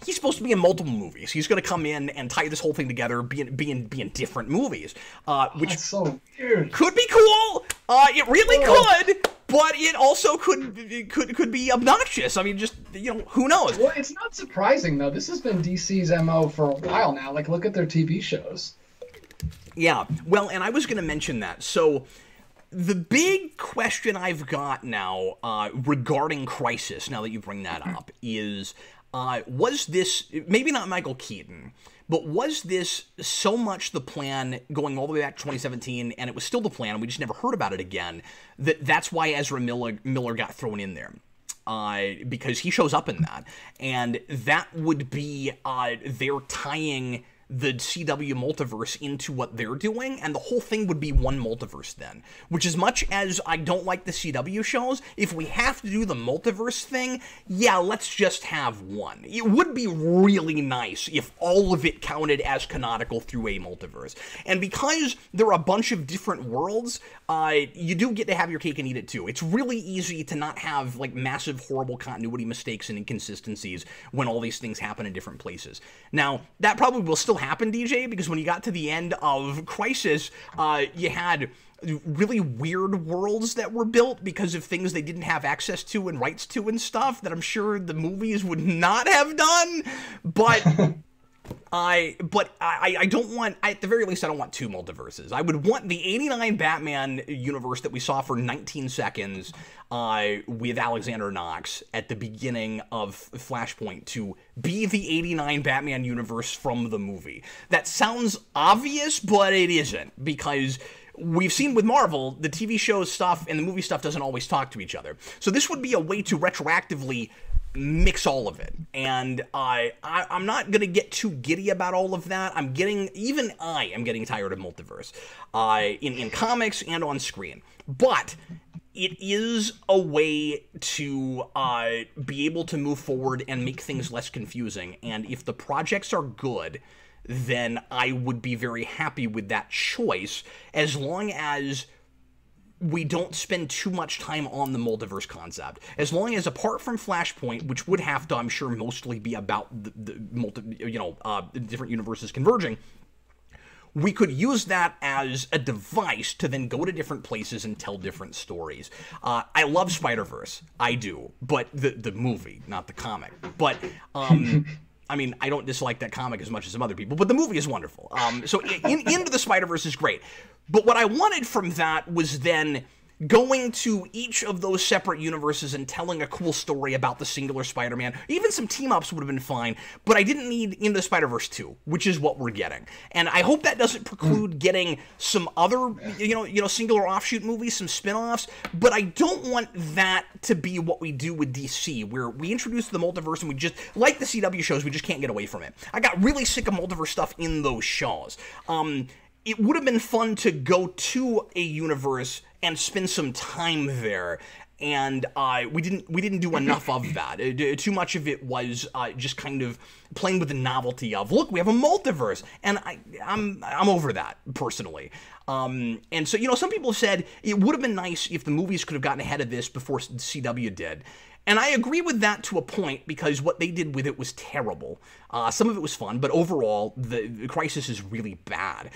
[SPEAKER 1] he's supposed to be in multiple movies. He's going to come in and tie this whole thing together, be in different movies, which
[SPEAKER 2] That's so weird.
[SPEAKER 1] Could be cool. It really could, but it also could be obnoxious. I mean, just, who knows?
[SPEAKER 2] Well, it's not surprising though. This has been DC's MO for a while now. Like, look at their TV shows.
[SPEAKER 1] Yeah. Well, and I was going to mention that. So the big question I've got now regarding Crisis, now that you bring that up, is... was this, maybe not Michael Keaton, but was this so much the plan going all the way back to 2017, and it was still the plan, and we just never heard about it again, that's why Ezra Miller got thrown in there? Because he shows up in that, and that would be, they're tying the CW multiverse into what they're doing, and the whole thing would be one multiverse then. Which, as much as I don't like the CW shows, if we have to do the multiverse thing, yeah, let's just have one. It would be really nice if all of it counted as canonical through a multiverse. And because there are a bunch of different worlds, you do get to have your cake and eat it too. It's really easy to not have, like, massive, horrible continuity mistakes and inconsistencies when all these things happen in different places. Now, that probably will still happen, DJ, because when you got to the end of Crisis, you had really weird worlds that were built because of things they didn't have access to and rights to and stuff that I'm sure the movies would not have done, but... I don't want, at the very least, I don't want two multiverses. I would want the 89 Batman universe that we saw for 19 seconds with Alexander Knox at the beginning of Flashpoint to be the 89 Batman universe from the movie. That sounds obvious, but it isn't, because we've seen with Marvel, the TV show stuff and the movie stuff doesn't always talk to each other. So this would be a way to retroactively mix all of it, and I'm not gonna get too giddy about all of that. Even I am getting tired of multiverse in comics and on screen, but it is a way to be able to move forward and make things less confusing, and if the projects are good, then I would be very happy with that choice, as long as we don't spend too much time on the multiverse concept. As long as, apart from Flashpoint, which would have to, I'm sure, mostly be about the different universes converging, we could use that as a device to then go to different places and tell different stories. I love Spider-Verse. I do. But the movie, not the comic. But... I mean, I don't dislike that comic as much as some other people, but the movie is wonderful. So Into the Spider-Verse is great. But what I wanted from that was then going to each of those separate universes and telling a cool story about the singular Spider-Man. Even some team-ups would have been fine, but I didn't need Into the Spider-Verse 2, which is what we're getting. And I hope that doesn't preclude getting some other, singular offshoot movies, some spin-offs, but I don't want that to be what we do with DC, where we introduce the multiverse and we just, like the CW shows, we just can't get away from it. I got really sick of multiverse stuff in those shows. It would have been fun to go to a universe and spend some time there, and we didn't do enough of that. Too much of it was just kind of playing with the novelty of, look, we have a multiverse, and I'm over that personally. And so, some people have said it would have been nice if the movies could have gotten ahead of this before CW did. And I agree with that to a point, because what they did with it was terrible. Some of it was fun, but overall, the Crisis is really bad.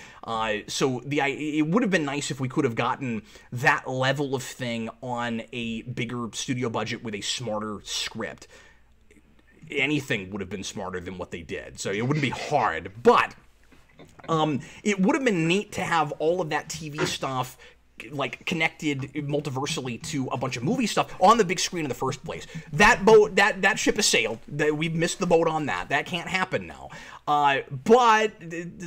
[SPEAKER 1] So it would have been nice if we could have gotten that level of thing on a bigger studio budget with a smarter script. Anything would have been smarter than what they did, so it wouldn't be hard. But it would have been neat to have all of that TV stuff like connected multiversally to a bunch of movie stuff on the big screen in the first place. That boat, that ship has sailed. We've missed the boat on that. That can't happen now. But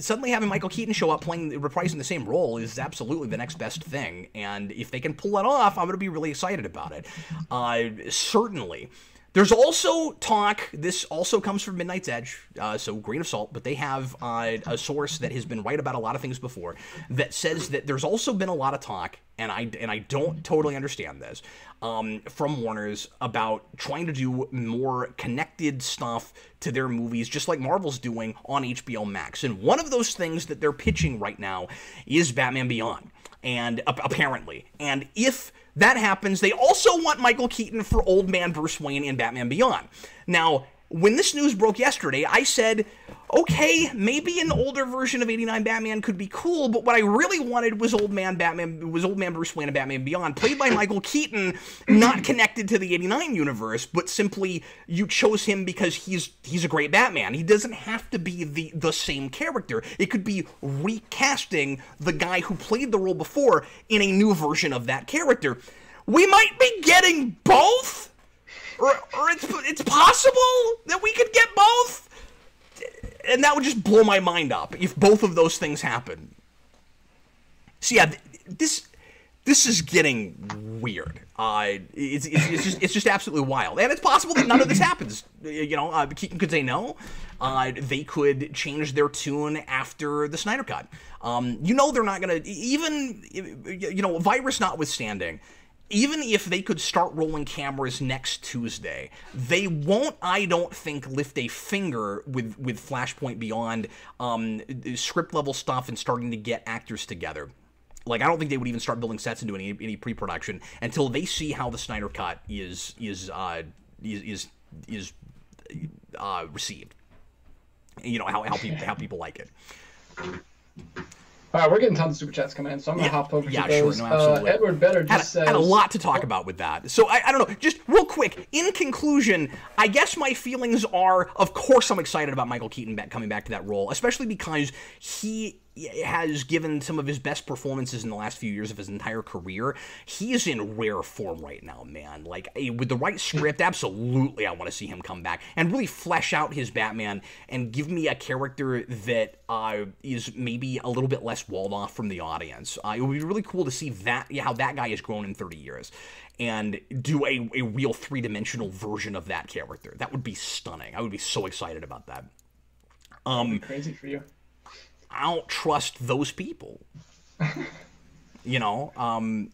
[SPEAKER 1] suddenly having Michael Keaton show up reprising the same role is absolutely the next best thing. And if they can pull it off, I'm going to be really excited about it. Certainly. There's also talk, this also comes from Midnight's Edge, so grain of salt, but they have a source that has been right about a lot of things before that says that there's also been a lot of talk, and I don't totally understand this, from Warner's about trying to do more connected stuff to their movies, just like Marvel's doing on HBO Max. And one of those things that they're pitching right now is Batman Beyond, and apparently. And if that happens, they also want Michael Keaton for Old Man Bruce Wayne in Batman Beyond. Now, when this news broke yesterday, I said, okay, maybe an older version of '89 Batman could be cool, but what I really wanted was Old Man Bruce Wayne in Batman Beyond, played by Michael Keaton, not connected to the '89 universe, but simply you chose him because he's a great Batman. He doesn't have to be the same character. It could be recasting the guy who played the role before in a new version of that character. We might be getting both? Or it's possible that we could get both? And that would just blow my mind up if both of those things happen. So yeah, this is getting weird. It's just absolutely wild, and it's possible that none of this happens. You know, Keaton could say no. They could change their tune after the Snyder Cut. You know, they're not gonna, even, you know, virus notwithstanding. Even if they could start rolling cameras next Tuesday, they won't, I don't think, lift a finger with Flashpoint Beyond script-level stuff and starting to get actors together. Like, I don't think they would even start building sets and doing any pre-production until they see how the Snyder Cut is received. You know, how people like it.
[SPEAKER 2] All right, we're getting tons of super chats coming in, so I'm going to hop over to those.
[SPEAKER 1] Sure, no, absolutely.
[SPEAKER 2] Edward Better just says...
[SPEAKER 1] Had a lot to talk about with that. So, I don't know, just real quick, in conclusion, I guess my feelings are, of course I'm excited about Michael Keaton coming back to that role, especially because he has given some of his best performances in the last few years of his entire career. He is in rare form right now, man. Like, with the right script, absolutely I want to see him come back and really flesh out his Batman and give me a character that is maybe a little bit less walled off from the audience. It would be really cool to see that, how that guy has grown in 30 years and do a real three-dimensional version of that character. That would be stunning. I would be so excited about that.
[SPEAKER 2] That'd be crazy for you.
[SPEAKER 1] I don't trust those people, you know,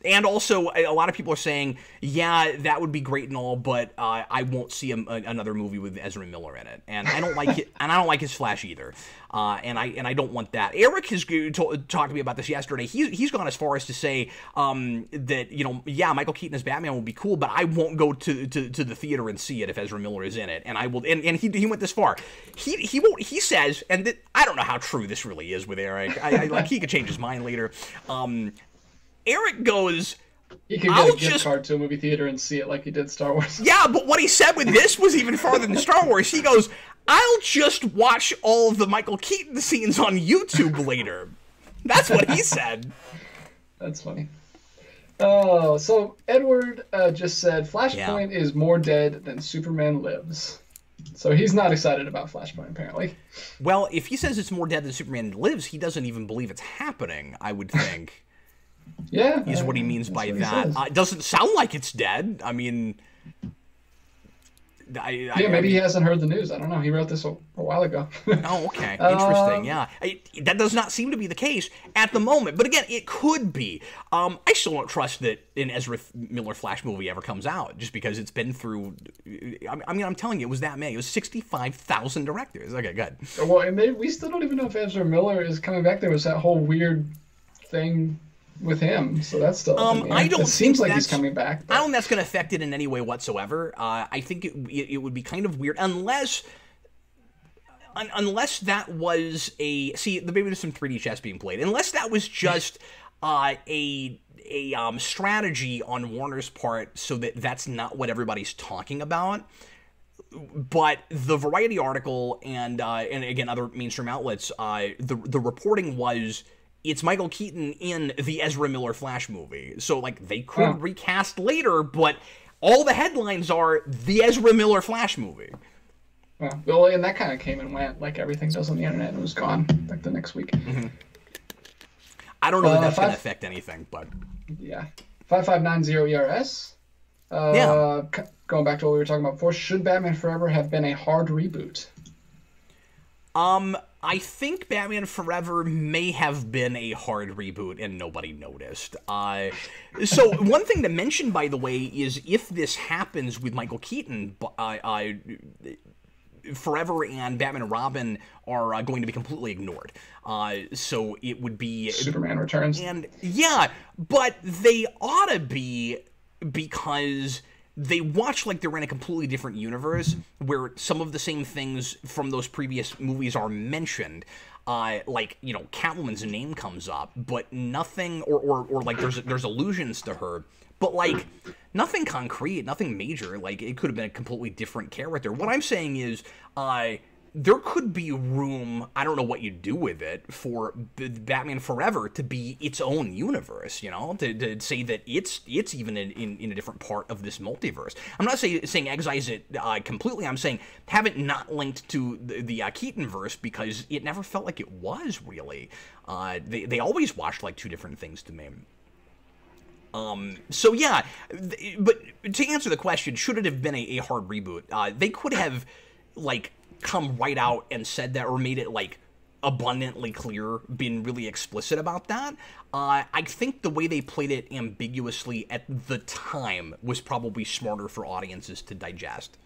[SPEAKER 1] and also a lot of people are saying, yeah, that would be great and all, but I won't see another movie with Ezra Miller in it, and I don't like it, and I don't like his Flash either, and I don't want that. Eric has talked to me about this yesterday. He's gone as far as to say that, you know, yeah, Michael Keaton as Batman will be cool, but I won't go to the theater and see it if Ezra Miller is in it, and I will. And he went this far. He won't. He says, and I don't know how true this really is with Eric. Like, he could change his mind later. Eric goes,
[SPEAKER 2] he could get a gift card to a movie theater and see it like he did Star Wars.
[SPEAKER 1] Yeah, but what he said with this was even farther than Star Wars. He goes, I'll just watch all of the Michael Keaton scenes on YouTube later. That's what he said.
[SPEAKER 2] That's funny. Oh, so Edward just said, Flashpoint is more dead than Superman Lives. So he's not excited about Flashpoint, apparently.
[SPEAKER 1] Well, if he says it's more dead than Superman Lives, he doesn't even believe it's happening, I would think.
[SPEAKER 2] Yeah,
[SPEAKER 1] is what he means by that. It doesn't sound like it's dead. I mean,
[SPEAKER 2] maybe he hasn't heard the news. I don't know. He wrote this a while ago.
[SPEAKER 1] Oh, okay. Interesting. Yeah, that does not seem to be the case at the moment. But again, it could be. I still don't trust that an Ezra Miller Flash movie ever comes out, just because it's been through. I mean, I'm telling you, it was that many. It was 65,000 directors. Okay, good.
[SPEAKER 2] Well, and we still don't even know if Ezra Miller is coming back. There was that whole weird thing with him, so that's still.
[SPEAKER 1] I don't.
[SPEAKER 2] It seems like he's coming back.
[SPEAKER 1] But I don't think that's going to affect it in any way whatsoever. I think it would be kind of weird unless that was a maybe there's some 3D chess being played. Unless that was just a strategy on Warner's part, so that's not what everybody's talking about. But the Variety article and again other mainstream outlets, the reporting was, it's Michael Keaton in the Ezra Miller Flash movie. So, like, they could recast later, but all the headlines are the Ezra Miller Flash movie.
[SPEAKER 2] Well, and that kind of came and went, like everything does on the internet, and it was gone, like, the next week.
[SPEAKER 1] Mm-hmm. I don't know if that's going to affect anything, but...
[SPEAKER 2] Yeah. 5590 ERS. going back to what we were talking about before, should Batman Forever have been a hard reboot?
[SPEAKER 1] I think Batman Forever may have been a hard reboot and nobody noticed. So one thing to mention, by the way, is if this happens with Michael Keaton, Forever and Batman and Robin are going to be completely ignored. So it would be
[SPEAKER 2] Superman Returns.
[SPEAKER 1] And yeah, but they ought to be, because they watch like they're in a completely different universe where some of the same things from those previous movies are mentioned. Like, you know, Catwoman's name comes up, but nothing, or like there's allusions to her, but like nothing concrete, nothing major. Like it could have been a completely different character. What I'm saying is, there could be room, I don't know what you do with it, for Batman Forever to be its own universe, you know, to say that it's even in a different part of this multiverse. I'm not saying excise it completely. I'm saying have it not linked to the Keaton-verse, because it never felt like it was, really. They always watched like two different things to me. So yeah, but to answer the question, should it have been a hard reboot? They could have, like, come right out and said that, or made it like abundantly clear, been really explicit about that. I think the way they played it ambiguously at the time was probably smarter for audiences to digest.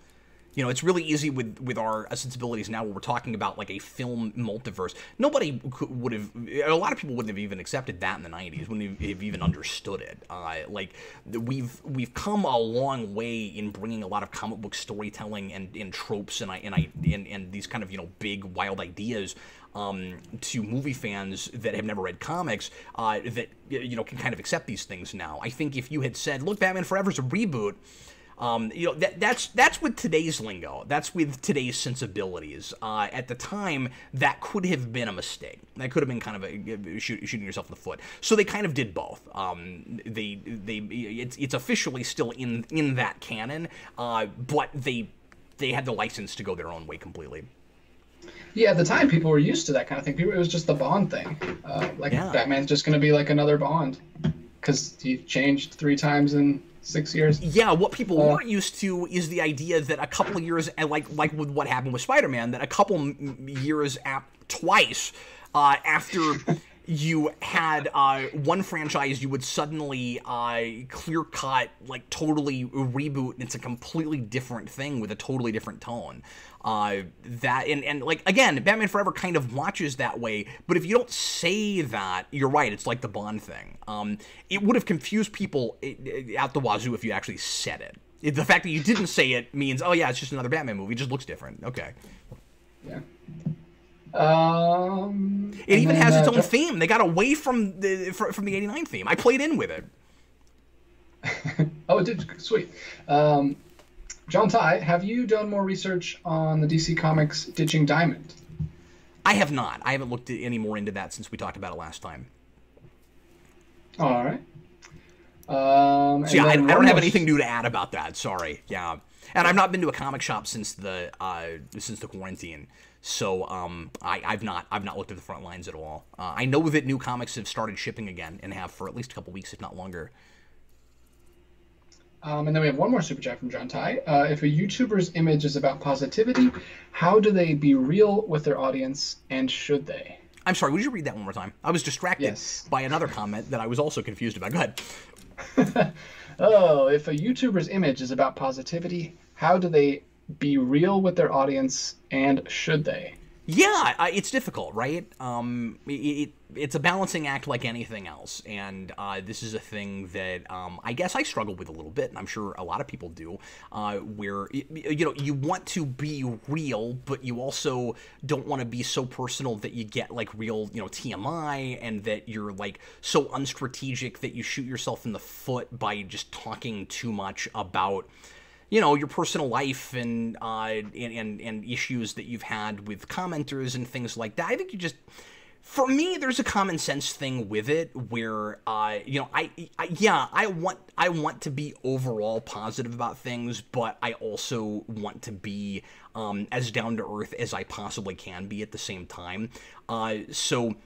[SPEAKER 1] You know, it's really easy with our sensibilities now where we're talking about like a film multiverse. Nobody would have, a lot of people wouldn't have even accepted that in the 90s, wouldn't have even understood it. Like, we've come a long way in bringing a lot of comic book storytelling and tropes and these kind of, you know, big wild ideas to movie fans that have never read comics, that, you know, can kind of accept these things now. I think if you had said, look, Batman Forever's a reboot, you know, that's with today's lingo. That's with today's sensibilities. At the time, that could have been a mistake. That could have been kind of shooting yourself in the foot. So they kind of did both. It's officially still in that canon, but they had the license to go their own way completely.
[SPEAKER 2] Yeah, at the time, people were used to that kind of thing. It was just the Bond thing. Batman's just going to be like another Bond, because he changed 3 times in 6 years.
[SPEAKER 1] Yeah, what people weren't used to is the idea that a couple of years, like with what happened with Spider-Man, that a couple years twice after you had one franchise, you would suddenly clear-cut, like, totally reboot, and it's a completely different thing with a totally different tone. That and like, again, Batman Forever kind of watches that way, but if you don't say that, you're right, it's like the Bond thing. It would have confused people out the wazoo if you actually said it. The fact that you didn't say it means, oh yeah, it's just another Batman movie, it just looks different. Okay.
[SPEAKER 2] Yeah.
[SPEAKER 1] It even has its own theme. They got away from the '89 theme. I played in with it.
[SPEAKER 2] Oh, it did. Sweet. John Ty, have you done more research on the DC Comics ditching Diamond?
[SPEAKER 1] I have not. I haven't looked any more into that since we talked about it last time.
[SPEAKER 2] All right.
[SPEAKER 1] So yeah, I don't have anything new to add about that. Sorry. Yeah, and I've not been to a comic shop since the quarantine. So I've not looked at the front lines at all. I know that new comics have started shipping again and have for at least a couple weeks, if not longer.
[SPEAKER 2] And then we have one more super chat from John Ty. If a YouTuber's image is about positivity, how do they be real with their audience, and should they?
[SPEAKER 1] I'm sorry, would you read that one more time? I was distracted by another comment that I was also confused about. Go ahead.
[SPEAKER 2] Oh, if a YouTuber's image is about positivity, how do they be real with their audience, and should they?
[SPEAKER 1] Yeah, it's difficult, right? It's a balancing act like anything else, and this is a thing that I guess I struggle with a little bit, and I'm sure a lot of people do, where, you know, you want to be real, but you also don't want to be so personal that you get, like, real, you know, TMI, and that you're, like, so unstrategic that you shoot yourself in the foot by just talking too much about, you know, your personal life and issues that you've had with commenters and things like that. I think you just, for me, there's a common sense thing with it where, you know, I want to be overall positive about things, but I also want to be as down to earth as I possibly can be at the same time. So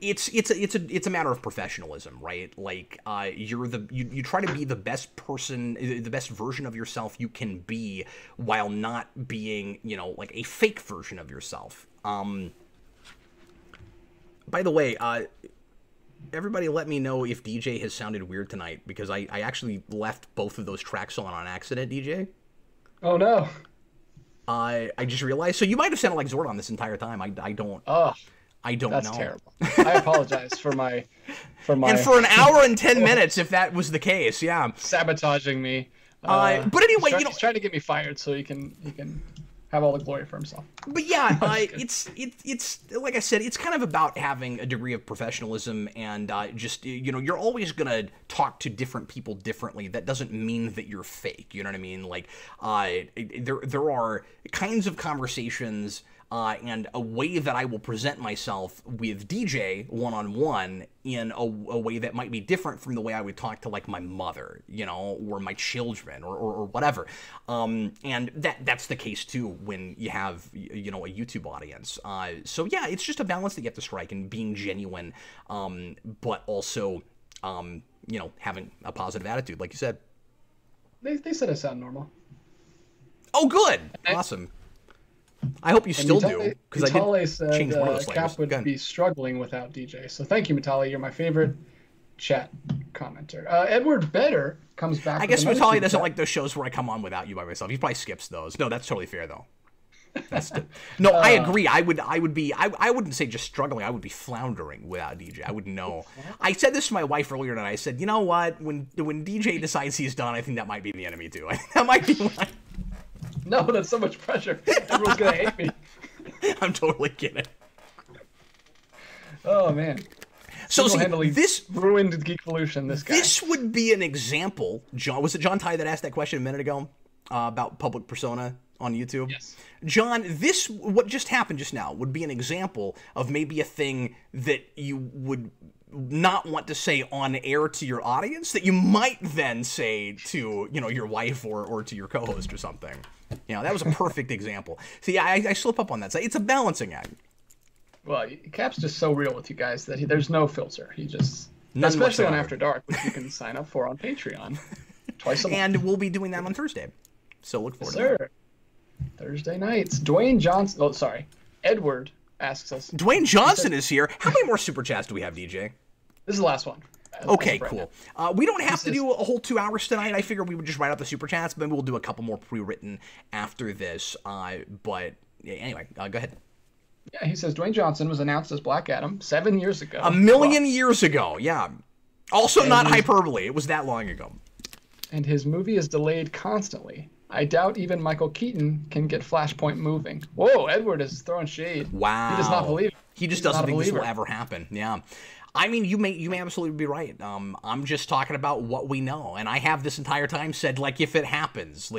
[SPEAKER 1] it's a matter of professionalism, right? Like you try to be the best person, the best version of yourself you can be, while not being, you know, like a fake version of yourself. By the way, everybody let me know if DJ has sounded weird tonight, because I actually left both of those tracks on accident, DJ.
[SPEAKER 2] Oh no.
[SPEAKER 1] I just realized. So you might have sounded like Zordon this entire time. I don't.
[SPEAKER 2] Oh.
[SPEAKER 1] I don't
[SPEAKER 2] That's
[SPEAKER 1] know.
[SPEAKER 2] terrible. I apologize for my
[SPEAKER 1] and for an hour and 10 minutes, if that was the case, yeah.
[SPEAKER 2] Sabotaging me.
[SPEAKER 1] But anyway,
[SPEAKER 2] he's trying to get me fired so he can have all the glory for himself.
[SPEAKER 1] But yeah, it's like I said, it's kind of about having a degree of professionalism, and just, you know, you're always gonna talk to different people differently. That doesn't mean that you're fake. You know what I mean? Like, there are kinds of conversations. And a way that I will present myself with DJ one-on-one in a way that might be different from the way I would talk to, like, my mother, you know, or my children, or whatever. And that's the case, too, when you have, you know, a YouTube audience. So, yeah, it's just a balance that you have to strike, and being genuine, but also, you know, having a positive attitude, like you said.
[SPEAKER 2] They said I sound normal.
[SPEAKER 1] Oh, good. Awesome. I hope you still do, because I did change one of those layers.
[SPEAKER 2] Cap would be struggling without DJ. So thank you, Matali. You're my favorite chat commenter. Edward Better comes back.
[SPEAKER 1] I guess Matali doesn't like those shows where I come on without you by myself. He probably skips those. No, that's totally fair, though. No, I agree. I wouldn't say just struggling. I would be floundering without DJ. I wouldn't know. I said this to my wife earlier tonight. I said, you know what? When DJ decides he's done, I think that might be the enemy too. I think that might be why.
[SPEAKER 2] No, that's so much pressure. Everyone's gonna hate me.
[SPEAKER 1] I'm totally kidding.
[SPEAKER 2] Oh man.
[SPEAKER 1] So see, this
[SPEAKER 2] ruined Geekvolution. This guy.
[SPEAKER 1] This would be an example. John, was it John Ty that asked that question a minute ago about public persona on YouTube?
[SPEAKER 2] Yes.
[SPEAKER 1] John, what just happened just now would be an example of maybe a thing that you would not want to say on air to your audience that you might then say to, you know, your wife or to your co-host or something. You know, that was a perfect example. See, I slip up on that side. It's a balancing act.
[SPEAKER 2] Well, Cap's just so real with you guys that there's no filter. He just, especially on After Dark, which you can sign up for on Patreon twice a month.
[SPEAKER 1] And we'll be doing that on Thursday. So look forward to that.
[SPEAKER 2] Thursday nights. Dwayne Johnson. Oh, sorry. Edward asks us.
[SPEAKER 1] Dwayne Johnson is here. How many more super chats do we have, DJ?
[SPEAKER 2] This is the last one.
[SPEAKER 1] Okay, cool. We don't have to do a whole 2 hours tonight. I figured we would just write out the super chats, but maybe we'll do a couple more pre-written after this. But anyway, go ahead.
[SPEAKER 2] Yeah, he says Dwayne Johnson was announced as Black Adam 7 years ago.
[SPEAKER 1] A million years ago, yeah. Also not hyperbole. It was that long ago.
[SPEAKER 2] And his movie is delayed constantly. I doubt even Michael Keaton can get Flashpoint moving. Whoa, Edward is throwing shade.
[SPEAKER 1] Wow.
[SPEAKER 2] He does not believe it.
[SPEAKER 1] He just doesn't think this will ever happen. Yeah. I mean, you may absolutely be right. I'm just talking about what we know, and I have this entire time said, like, if it happens.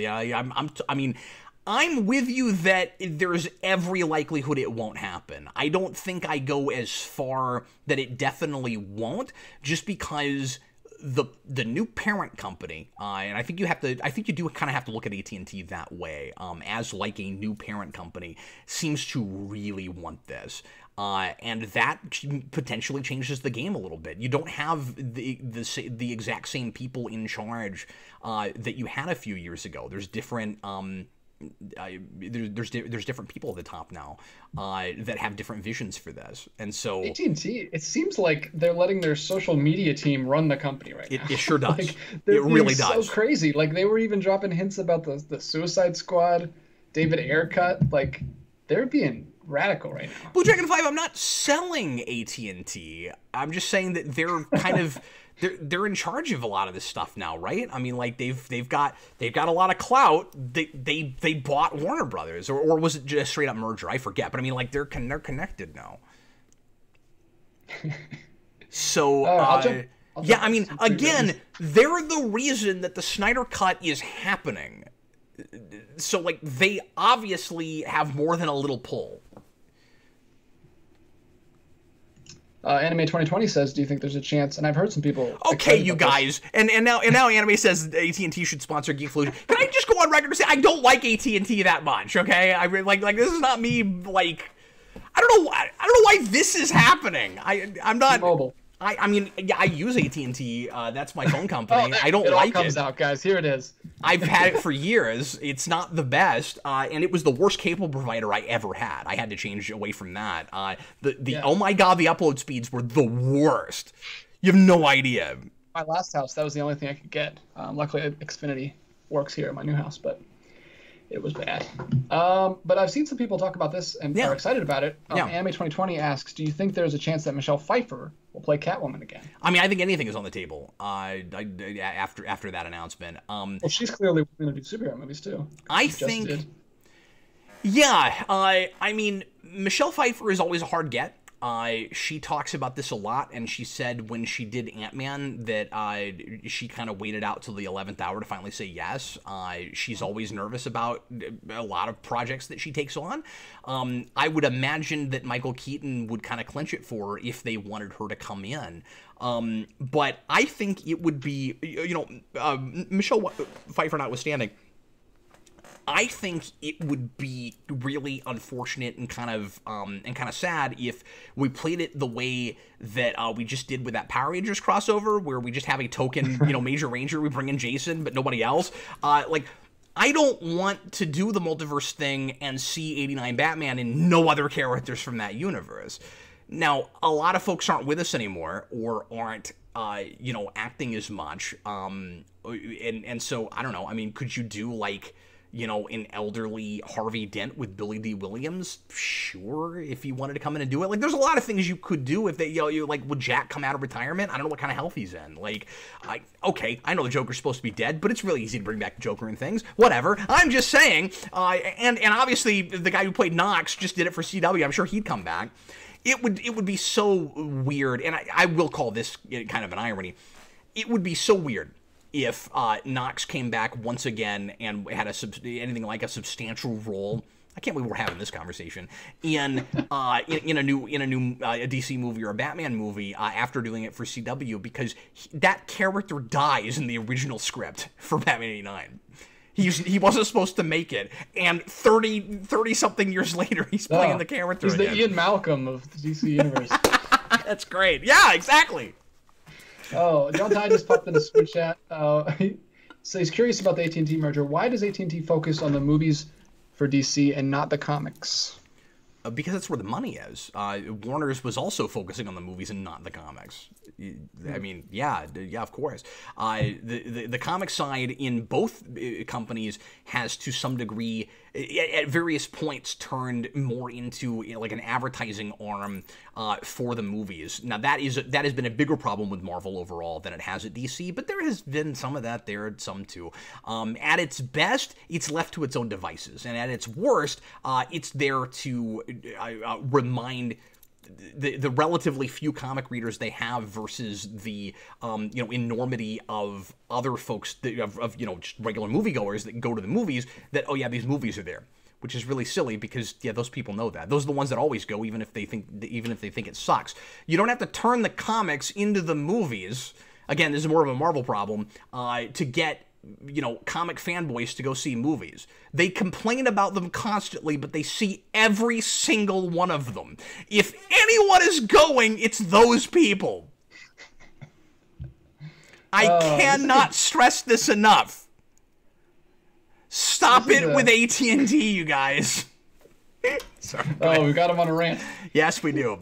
[SPEAKER 1] I'm with you that there's every likelihood it won't happen. I don't think I go as far that it definitely won't, just because the new parent company, and I think you do kind of have to look at AT&T that way, as like a new parent company, seems to really want this. And that potentially changes the game a little bit. You don't have the exact same people in charge that you had a few years ago. There's different there's different people at the top now that have different visions for this. And so
[SPEAKER 2] AT&T, it seems like they're letting their social media team run the company right now.
[SPEAKER 1] It sure does.
[SPEAKER 2] Like,
[SPEAKER 1] it really does.
[SPEAKER 2] So crazy. Like, they were even dropping hints about the Suicide Squad, David Ayer cut. Like, they're being radical right now.
[SPEAKER 1] Blue Dragon 5, I'm not selling AT&T. I'm just saying that they're kind of they're in charge of a lot of this stuff now, right? I mean, like, they've got a lot of clout. They bought Warner Brothers, or was it just a straight up merger? I forget. But I mean, like, they're connected now. So yeah, I mean, again, they're the reason that the Snyder Cut is happening. So, like, they obviously have more than a little pull.
[SPEAKER 2] Anime 2020 says, do you think there's a chance? And I've heard some people.
[SPEAKER 1] Okay, you guys. And now Anime says AT&T should sponsor Geekvolution. Can I just go on record and say I don't like AT&T that much, okay? I mean, like this is not me, like, I don't know know why this is happening. I'm not.
[SPEAKER 2] T-Mobile.
[SPEAKER 1] I mean, yeah, I use AT&T. That's my phone company. I don't
[SPEAKER 2] it all
[SPEAKER 1] like
[SPEAKER 2] comes
[SPEAKER 1] it.
[SPEAKER 2] out, guys. Here it is.
[SPEAKER 1] I've had it for years. It's not the best, and it was the worst cable provider I ever had. I had to change away from that. Oh my god, the upload speeds were the worst. You have no idea.
[SPEAKER 2] My last house, that was the only thing I could get. Luckily, Xfinity works here in my new house, but it was bad. But I've seen some people talk about this and are excited about it. Anime 2020 asks, do you think there's a chance that Michelle Pfiefer will play Catwoman again?
[SPEAKER 1] I mean, I think anything is on the table after that announcement.
[SPEAKER 2] Well, she's clearly going to do superhero movies, too.
[SPEAKER 1] I think... Yeah, I mean, Michelle Pfiefer is always a hard get. She talks about this a lot, and she said when she did Ant-Man that she kind of waited out till the 11th hour to finally say yes. She's always nervous about a lot of projects that she takes on. I would imagine that Michael Keaton would kind of clinch it for her if they wanted her to come in. But I think it would be, Michelle Pfiefer notwithstanding, I think it would be really unfortunate and kind of sad if we played it the way that we just did with that Power Rangers crossover, where we just have a token, Major Ranger, we bring in Jason, but nobody else. I don't want to do the multiverse thing and see 89 Batman and no other characters from that universe. Now, a lot of folks aren't with us anymore or aren't, acting as much. And so, I don't know. I mean, could you do, an elderly Harvey Dent with Billy D. Williams? Sure, if you wanted to come in and do it. There's a lot of things you could do if they, would Jack come out of retirement? I don't know what kind of health he's in. Okay, I know the Joker's supposed to be dead, but it's really easy to bring back the Joker and things. Whatever. I'm just saying, and obviously the guy who played Knox just did it for CW. I'm sure he'd come back. It would be so weird, and I will call this kind of an irony. It would be so weird if Knox came back once again and had anything like a substantial role. I can't believe we're having this conversation in a new DC movie or a Batman movie after doing it for CW, because that character dies in the original script for Batman '89. He wasn't supposed to make it, and 30-something years later, he's playing the character
[SPEAKER 2] again.
[SPEAKER 1] He's
[SPEAKER 2] the Ian Malcolm of the DC universe.
[SPEAKER 1] That's great. Yeah, exactly.
[SPEAKER 2] Oh, John Ty just popped in the super chat. So he's curious about the AT&T merger. Why does AT&T focus on the movies for DC and not the comics?
[SPEAKER 1] Because that's where the money is. Warner's was also focusing on the movies and not the comics. I mean, yeah, of course. The comic side in both companies has, to some degree, at various points, turned more into an advertising arm for the movies. Now that has been a bigger problem with Marvel overall than it has at DC, but there has been some of that there, some too. At its best, it's left to its own devices, and at its worst, it's there to remind the relatively few comic readers they have versus the enormity of other folks of just regular moviegoers that go to the movies, that, oh yeah, these movies are there, which is really silly because those people know that. Those are the ones that always go, even if they think it sucks. You don't have to turn the comics into the movies. Again, this is more of a Marvel problem, to get comic fanboys to go see movies. They complain about them constantly, but they see every single one of them. If anyone is going, it's those people. I cannot stress this enough. Stop it with AT&T, you guys. Sorry.
[SPEAKER 2] We got him on a rant.
[SPEAKER 1] Yes, we do.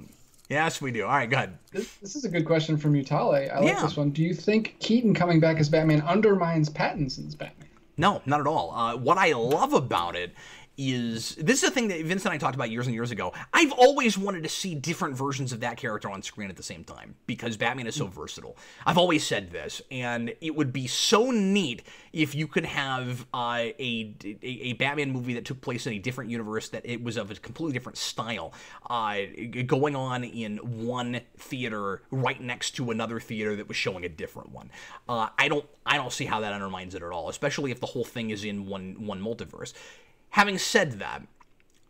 [SPEAKER 1] Yes, we do. All right, go ahead.
[SPEAKER 2] This is a good question from Utale. I like this one. Do you think Keaton coming back as Batman undermines Pattinson's Batman?
[SPEAKER 1] No, not at all. What I love about it is, this is a thing that Vince and I talked about years and years ago. I've always wanted to see different versions of that character on screen at the same time, because Batman is so versatile. I've always said this, and it would be so neat if you could have a Batman movie that took place in a different universe, that it was of a completely different style, going on in one theater right next to another theater that was showing a different one. I don't see how that undermines it at all, especially if the whole thing is in one multiverse. Having said that,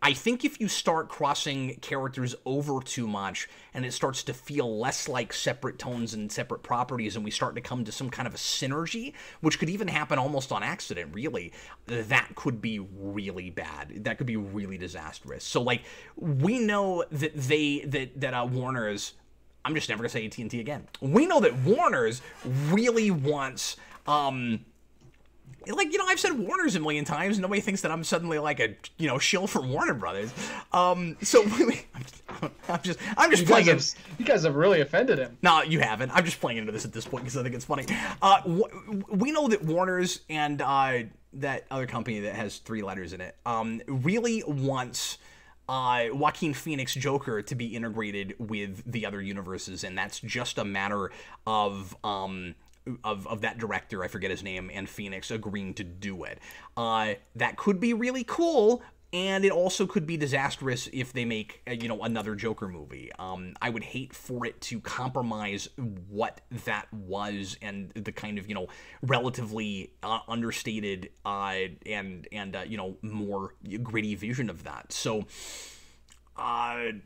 [SPEAKER 1] I think if you start crossing characters over too much and it starts to feel less like separate tones and separate properties and we start to come to some kind of a synergy, which could even happen almost on accident, really, that could be really bad. That could be really disastrous. So, like, we know that Warner's, I'm just never going to say AT&T again. We know that Warner's really wants, like, you know, I've said Warner's a million times. Nobody thinks that I'm suddenly like a, you know, shill for Warner Brothers. So really, I'm just playing it.
[SPEAKER 2] You guys have really offended him.
[SPEAKER 1] No, you haven't. I'm just playing into this at this point because I think it's funny. We know that Warner's and that other company that has 3 letters in it really wants Joaquin Phoenix Joker to be integrated with the other universes, and that's just a matter of that director, I forget his name, and Phoenix agreeing to do it. That could be really cool, and it also could be disastrous if they make, you know, another Joker movie. I would hate for it to compromise what that was and the kind of, you know, relatively understated and you know, more gritty vision of that. So I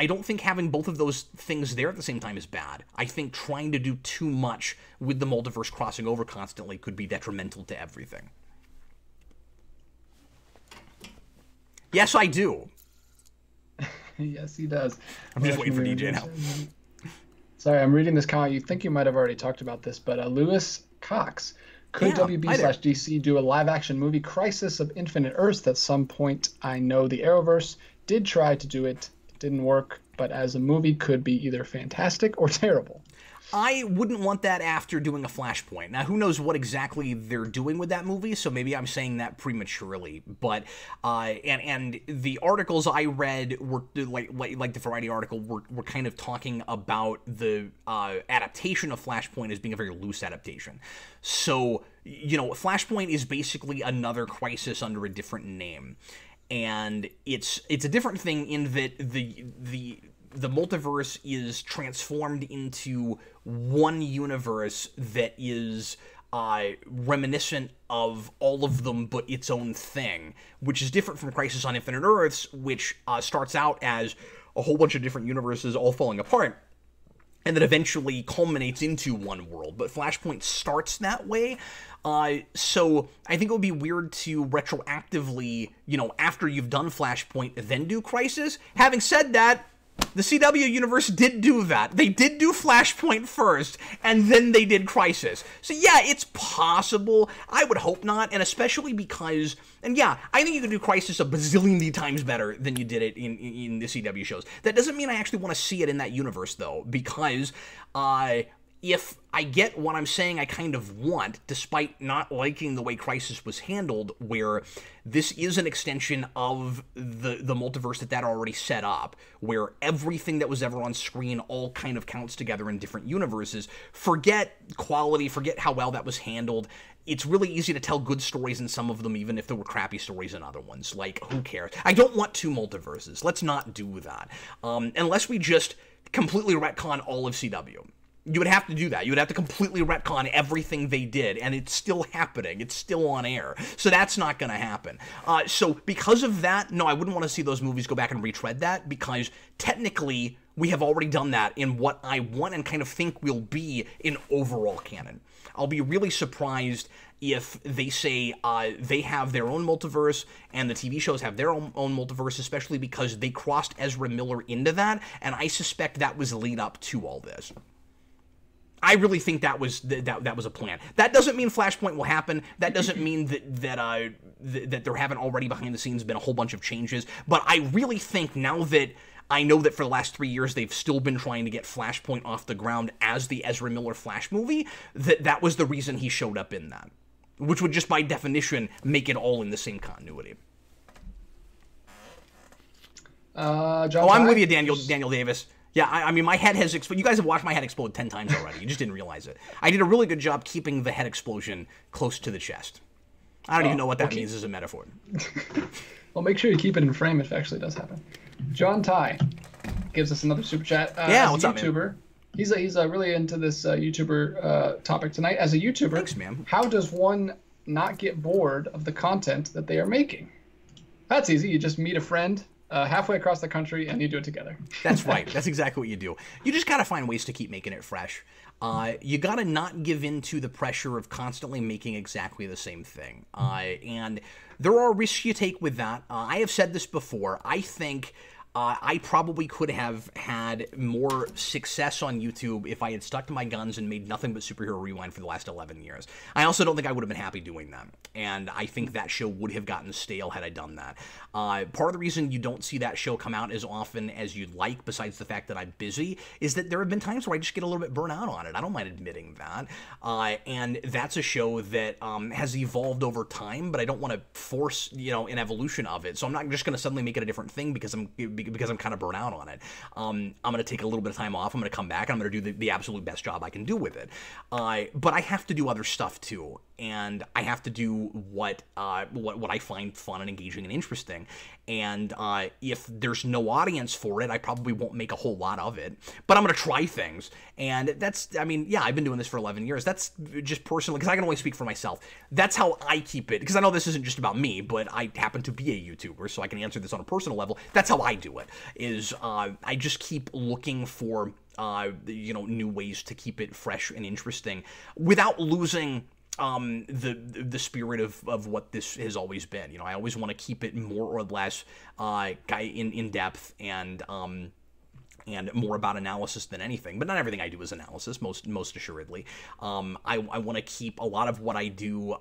[SPEAKER 1] don't think having both of those things there at the same time is bad. I think trying to do too much with the multiverse crossing over constantly could be detrimental to everything. Yes, I do.
[SPEAKER 2] Yes, he does.
[SPEAKER 1] I'm just waiting for DJ now.
[SPEAKER 2] Sorry, I'm reading this comment. You think you might have already talked about this, but Lewis Cox. Could WB/DC do a live-action movie, Crisis of Infinite Earths? At some point, I know the Arrowverse did try to do it. It didn't work, but as a movie, could be either fantastic or terrible.
[SPEAKER 1] I wouldn't want that after doing a Flashpoint. Now, who knows what exactly they're doing with that movie, so maybe I'm saying that prematurely. But, and the articles I read were, like the Variety article, were kind of talking about the adaptation of Flashpoint as being a very loose adaptation. So, you know, Flashpoint is basically another Crisis under a different name. And it's a different thing in that the multiverse is transformed into one universe that is reminiscent of all of them but its own thing, which is different from Crisis on Infinite Earths, which starts out as a whole bunch of different universes all falling apart, and that eventually culminates into one world. But Flashpoint starts that way. So I think it would be weird to retroactively, you know, after you've done Flashpoint, then do Crisis. Having said that, the CW universe did do that. They did do Flashpoint first, and then they did Crisis. So yeah, it's possible. I would hope not, and especially because, and yeah, I think you could do Crisis a bazillion times better than you did it in the CW shows. That doesn't mean I actually want to see it in that universe, though, because if I get what I'm saying I kind of want, despite not liking the way Crisis was handled, where this is an extension of the multiverse that already set up, where everything that was ever on screen all kind of counts together in different universes, forget quality, forget how well that was handled. It's really easy to tell good stories in some of them, even if there were crappy stories in other ones. Like, who cares? I don't want 2 multiverses. Let's not do that. Unless we just completely retcon all of CW. You would have to do that. You would have to completely retcon everything they did, and it's still happening. It's still on air. So that's not going to happen. So because of that, no, I wouldn't want to see those movies go back and retread that, because technically we have already done that in what I want and kind of think will be an overall canon. I'll be really surprised if they say they have their own multiverse and the TV shows have their own multiverse, especially because they crossed Ezra Miller into that, and I suspect that was the lead up to all this. I really think that was a plan. That doesn't mean Flashpoint will happen. That doesn't mean that there haven't already behind the scenes been a whole bunch of changes. But I really think, now that I know that for the last 3 years they've still been trying to get Flashpoint off the ground as the Ezra Miller Flash movie, that was the reason he showed up in that, which would just by definition make it all in the same continuity. I'm with you, Daniel Davis. Yeah, I mean, my head has exploded. You guys have watched my head explode 10 times already. You just didn't realize it. I did a really good job keeping the head explosion close to the chest. I don't even know what that means as a metaphor.
[SPEAKER 2] Well, make sure you keep it in frame if it actually does happen. John Ty gives us another super chat.
[SPEAKER 1] Yeah, what's up, man?
[SPEAKER 2] He's really into this YouTuber topic tonight. As a YouTuber,
[SPEAKER 1] thanks, man.
[SPEAKER 2] How does one not get bored of the content that they are making? That's easy. You just meet a friend halfway across the country and you do it together.
[SPEAKER 1] That's right. That's exactly what you do. You just got to find ways to keep making it fresh. You got to not give in to the pressure of constantly making exactly the same thing. And there are risks you take with that. I have said this before. I think I probably could have had more success on YouTube if I had stuck to my guns and made nothing but Superhero Rewind for the last 11 years. I also don't think I would have been happy doing that. And I think that show would have gotten stale had I done that. Part of the reason you don't see that show come out as often as you'd like, besides the fact that I'm busy, is that there have been times where I just get a little bit burnt out on it. I don't mind admitting that. And that's a show that has evolved over time, but I don't want to force, an evolution of it. So I'm not just going to suddenly make it a different thing because I'm kind of burnt out on it. I'm going to take a little bit of time off. I'm going to come back. And I'm going to do the absolute best job I can do with it. But I have to do other stuff too. And I have to do what I find fun and engaging and interesting. And if there's no audience for it, I probably won't make a whole lot of it. But I'm going to try things. And I've been doing this for 11 years. That's just personally, because I can only speak for myself. That's how I keep it. Because I know this isn't just about me, but I happen to be a YouTuber, so I can answer this on a personal level. That's how I do it, is I just keep looking for, new ways to keep it fresh and interesting without losing the spirit of what this has always been. I always want to keep it more or less in depth and more about analysis than anything. But not everything I do is analysis, most assuredly. I want to keep a lot of what I do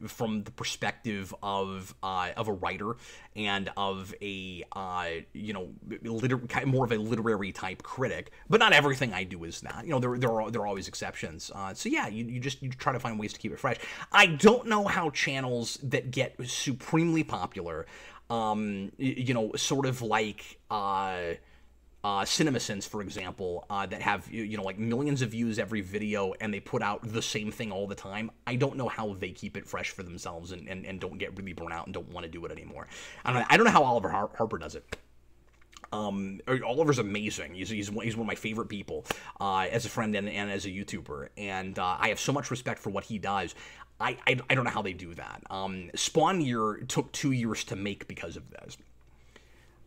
[SPEAKER 1] from the perspective of a writer and of a more of a literary type critic. But not everything I do is that. There are always exceptions. So yeah, you try to find ways to keep it fresh. I don't know how channels that get supremely popular, sort of like CinemaSins, for example, that have, like millions of views every video and they put out the same thing all the time. I don't know how they keep it fresh for themselves and don't get really burnt out and don't want to do it anymore. I don't know how Oliver Harper does it. Oliver's amazing. He's one of my favorite people as a friend and as a YouTuber. And I have so much respect for what he does. I don't know how they do that. Spawn Year took 2 years to make because of this.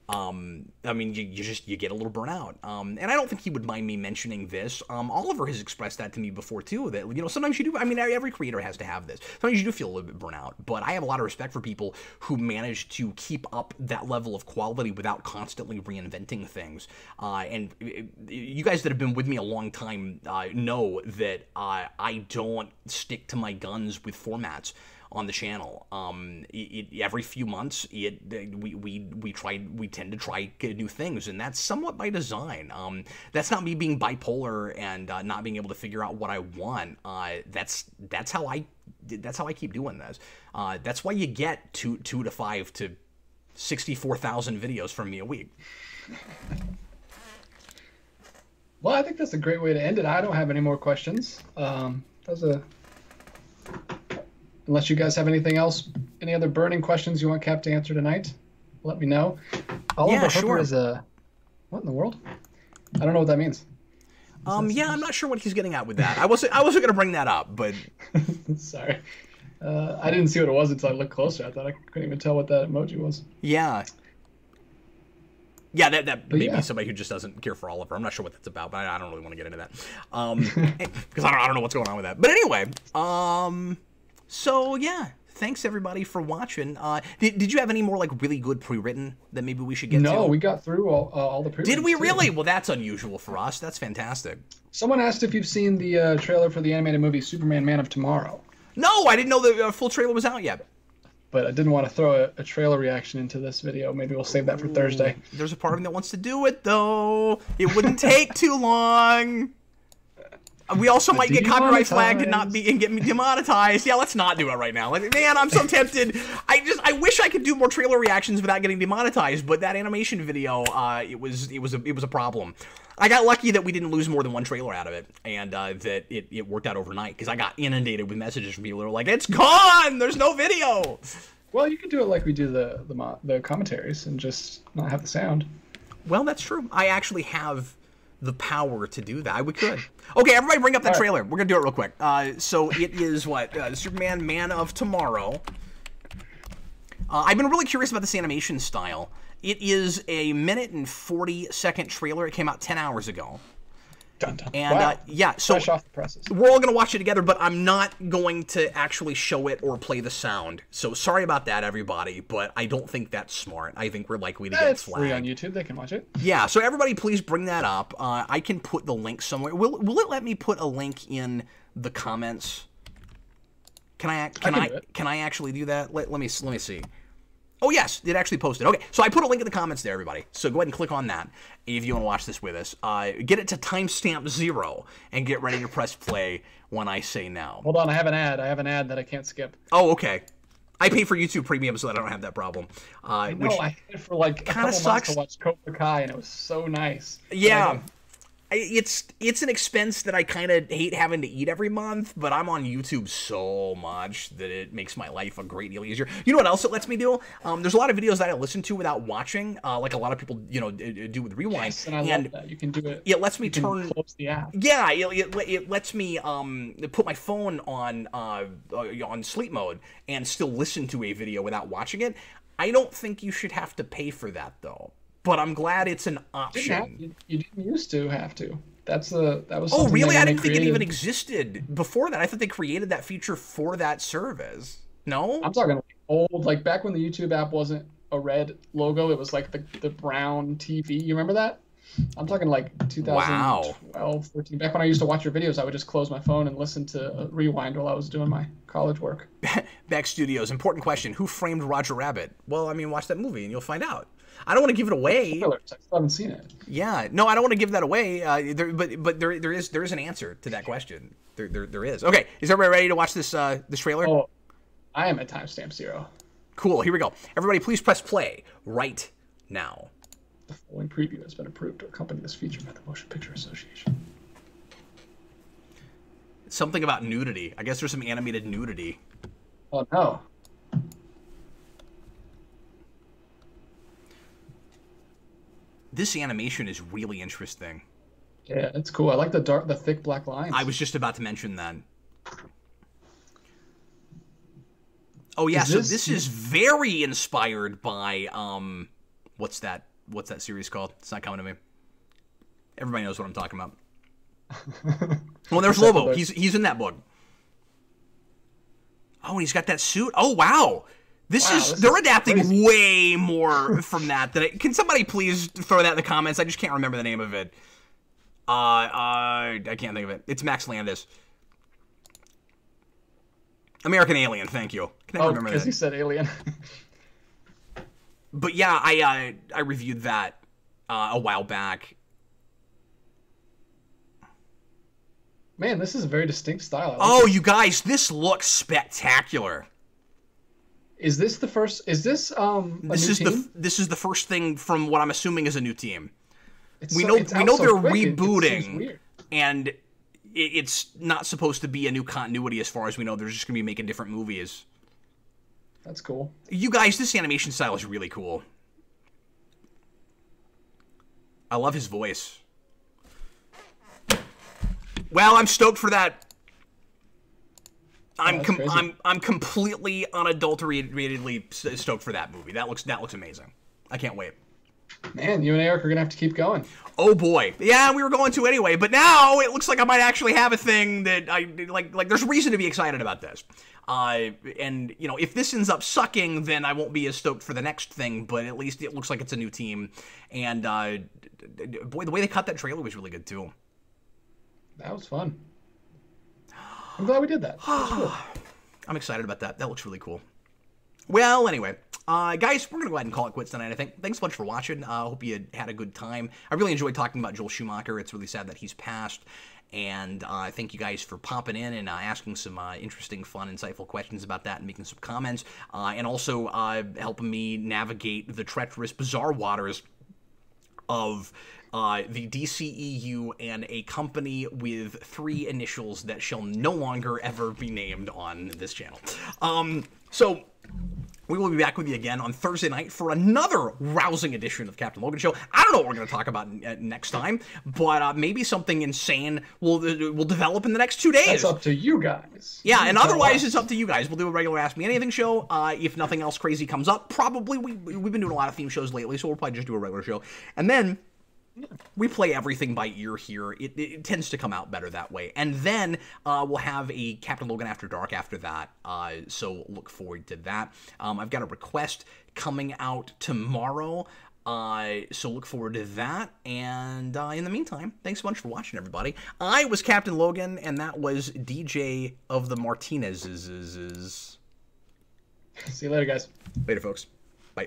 [SPEAKER 1] You get a little burnout. And I don't think he would mind me mentioning this. Oliver has expressed that to me before too, that, sometimes you do, every creator has to have this. Sometimes you do feel a little bit burnout, but I have a lot of respect for people who manage to keep up that level of quality without constantly reinventing things. And you guys that have been with me a long time, know that, I don't stick to my guns with formats on the channel. Every few months, we tend to try new things, and that's somewhat by design. That's not me being bipolar and not being able to figure out what I want. That's how I keep doing this. That's why you get 2 to 5 to 64,000 videos from me a week.
[SPEAKER 2] Well, I think that's a great way to end it. I don't have any more questions. Unless you guys have anything else, any other burning questions you want Cap to answer tonight, let me know. Oliver Harper is what in the world? I don't know what that means.
[SPEAKER 1] I'm not sure what he's getting at with that. I wasn't going to bring that up, but
[SPEAKER 2] sorry, I didn't see what it was until I looked closer. I thought I couldn't even tell what that emoji was.
[SPEAKER 1] Yeah, that may be somebody who just doesn't care for Oliver. I'm not sure what that's about, but I don't really want to get into that because I don't know what's going on with that. But anyway, so yeah, thanks everybody for watching. Did you have any more like really good pre-written that maybe we should get to?
[SPEAKER 2] No, we got through all the pre-written.
[SPEAKER 1] Did we really? Well, that's unusual for us. That's fantastic.
[SPEAKER 2] Someone asked if you've seen the trailer for the animated movie Superman Man of Tomorrow.
[SPEAKER 1] No, I didn't know the full trailer was out yet.
[SPEAKER 2] But I didn't want to throw a trailer reaction into this video. Maybe we'll save that for Thursday.
[SPEAKER 1] There's a part of me that wants to do it, though. It wouldn't take too long. We also might get copyright flagged and get me demonetized. Yeah, let's not do it right now. Man, I'm so tempted. I wish I could do more trailer reactions without getting demonetized, but that animation video, it was a problem. I got lucky that we didn't lose more than one trailer out of it, and that it worked out overnight, because I got inundated with messages from people who were like, "It's gone! There's no video!"
[SPEAKER 2] Well, you could do it like we do the commentaries and just not have the sound.
[SPEAKER 1] Well, that's true. I actually have the power to do that. We could. Okay, everybody bring up that trailer. We're going to do it real quick. So it is what? Superman Man of Tomorrow. I've been really curious about this animation style. It is a 1:40 trailer. It came out 10 hours ago.
[SPEAKER 2] Dun, dun.
[SPEAKER 1] And
[SPEAKER 2] wow.
[SPEAKER 1] Yeah, so
[SPEAKER 2] fresh off the presses.
[SPEAKER 1] We're all going to watch it together, but I'm not going to actually show it or play the sound. So sorry about that, everybody, but I don't think that's smart. I think we're likely to get
[SPEAKER 2] it's
[SPEAKER 1] flagged.
[SPEAKER 2] free on YouTube. They can watch it.
[SPEAKER 1] Yeah, so everybody please bring that up. I can put the link somewhere. Will it let me put a link in the comments? Can I actually do that? Let me see. Oh, yes, it actually posted. Okay, so I put a link in the comments there, everybody. So go ahead and click on that if you want to watch this with us. Get it to timestamp 0 and get ready to press play when I say now.
[SPEAKER 2] Hold on, I have an ad. I have an ad that I can't skip.
[SPEAKER 1] Oh, okay. I pay for YouTube Premium so that I don't have that problem.
[SPEAKER 2] I had it for like a couple months to watch Cobra Kai, and it was so nice.
[SPEAKER 1] Yeah. It's an expense that I kind of hate having to eat every month, but I'm on YouTube so much that it makes my life a great deal easier. You know what else it lets me do? There's a lot of videos that I listen to without watching, like a lot of people, do with Rewind.
[SPEAKER 2] Yes, and I love that. You can do it.
[SPEAKER 1] It lets me
[SPEAKER 2] close the app.
[SPEAKER 1] Yeah, it lets me put my phone on sleep mode and still listen to a video without watching it. I don't think you should have to pay for that though. But I'm glad it's an option.
[SPEAKER 2] You didn't used to have to. That was.
[SPEAKER 1] Oh, really? I didn't think it even existed before that. I thought they created that feature for that service. No?
[SPEAKER 2] I'm talking old, like back when the YouTube app wasn't a red logo. It was like the brown TV. You remember that? I'm talking like 2012, 13. Back when I used to watch your videos, I would just close my phone and listen to Rewind while I was doing my college work.
[SPEAKER 1] Beck Studios. Important question. Who framed Roger Rabbit? Well, I mean, watch that movie and you'll find out. I don't want to give it away.
[SPEAKER 2] Spoilers. I still haven't seen it.
[SPEAKER 1] Yeah, no, I don't want to give that away. But there is an answer to that question. There is. Okay, is everybody ready to watch this trailer?
[SPEAKER 2] Oh, I am at timestamp 0.
[SPEAKER 1] Cool. Here we go. Everybody, please press play right now.
[SPEAKER 2] The following preview has been approved to accompany this feature by the Motion Picture Association.
[SPEAKER 1] Something about nudity. I guess there's some animated nudity.
[SPEAKER 2] Oh no.
[SPEAKER 1] This animation is really interesting.
[SPEAKER 2] Yeah, it's cool. I like the thick black lines.
[SPEAKER 1] I was just about to mention that. Oh yeah, so this is very inspired by what's that series called? It's not coming to me. Everybody knows what I'm talking about. Well, there's Lobo. He's in that book. Oh, and he's got that suit. Oh wow. They're adapting crazy. Way more from that than can somebody please throw that in the comments? I just can't remember the name of it. I can't think of it. It's Max Landis. American Alien, thank you. Can I remember that?
[SPEAKER 2] Because he said Alien.
[SPEAKER 1] But yeah, I reviewed that a while back.
[SPEAKER 2] Man, this is a very distinct style.
[SPEAKER 1] You guys, this looks spectacular.
[SPEAKER 2] Is this the first? Is this
[SPEAKER 1] this is the first thing from what I'm assuming is a new team. We know they're rebooting, and it's not supposed to be a new continuity as far as we know. They're just gonna be making different movies.
[SPEAKER 2] That's cool.
[SPEAKER 1] You guys, this animation style is really cool. I love his voice. Well, I'm stoked for that. I'm completely unadulteratedly stoked for that movie. That looks amazing. I can't wait.
[SPEAKER 2] Man, you and Eric are gonna have to keep going.
[SPEAKER 1] Oh boy, yeah, we were going to anyway, but now it looks like I might actually have a thing that I like. There's reason to be excited about this. And if this ends up sucking, then I won't be as stoked for the next thing. But at least it looks like it's a new team. And boy, the way they cut that trailer was really good too.
[SPEAKER 2] That was fun. I'm glad we did that. That was cool.
[SPEAKER 1] I'm excited about that. That looks really cool. Well, anyway, guys, we're going to go ahead and call it quits tonight, I think. Thanks so much for watching. I hope you had a good time. I really enjoyed talking about Joel Schumacher. It's really sad that he's passed. And thank you guys for popping in and asking some interesting, fun, insightful questions about that and making some comments. And also helping me navigate the treacherous, bizarre waters of the DCEU and a company with 3 initials that shall no longer ever be named on this channel. So We will be back with you again on Thursday night for another rousing edition of Captain Logan Show. I don't know what we're going to talk about next time, but maybe something insane will develop in the next 2 days.
[SPEAKER 2] That's up to you guys.
[SPEAKER 1] Yeah, and otherwise it's up to you guys. We'll do a regular Ask Me Anything show. If nothing else crazy comes up, probably we've been doing a lot of theme shows lately, so we'll probably just do a regular show. And then we play everything by ear here. It tends to come out better that way. And then we'll have a Captain Logan After Dark after that, so look forward to that. I've got a request coming out tomorrow, so look forward to that. And in the meantime, thanks so much for watching, everybody. I was Captain Logan, and that was DJ of the Martinez's.
[SPEAKER 2] See you later, guys.
[SPEAKER 1] Later, folks.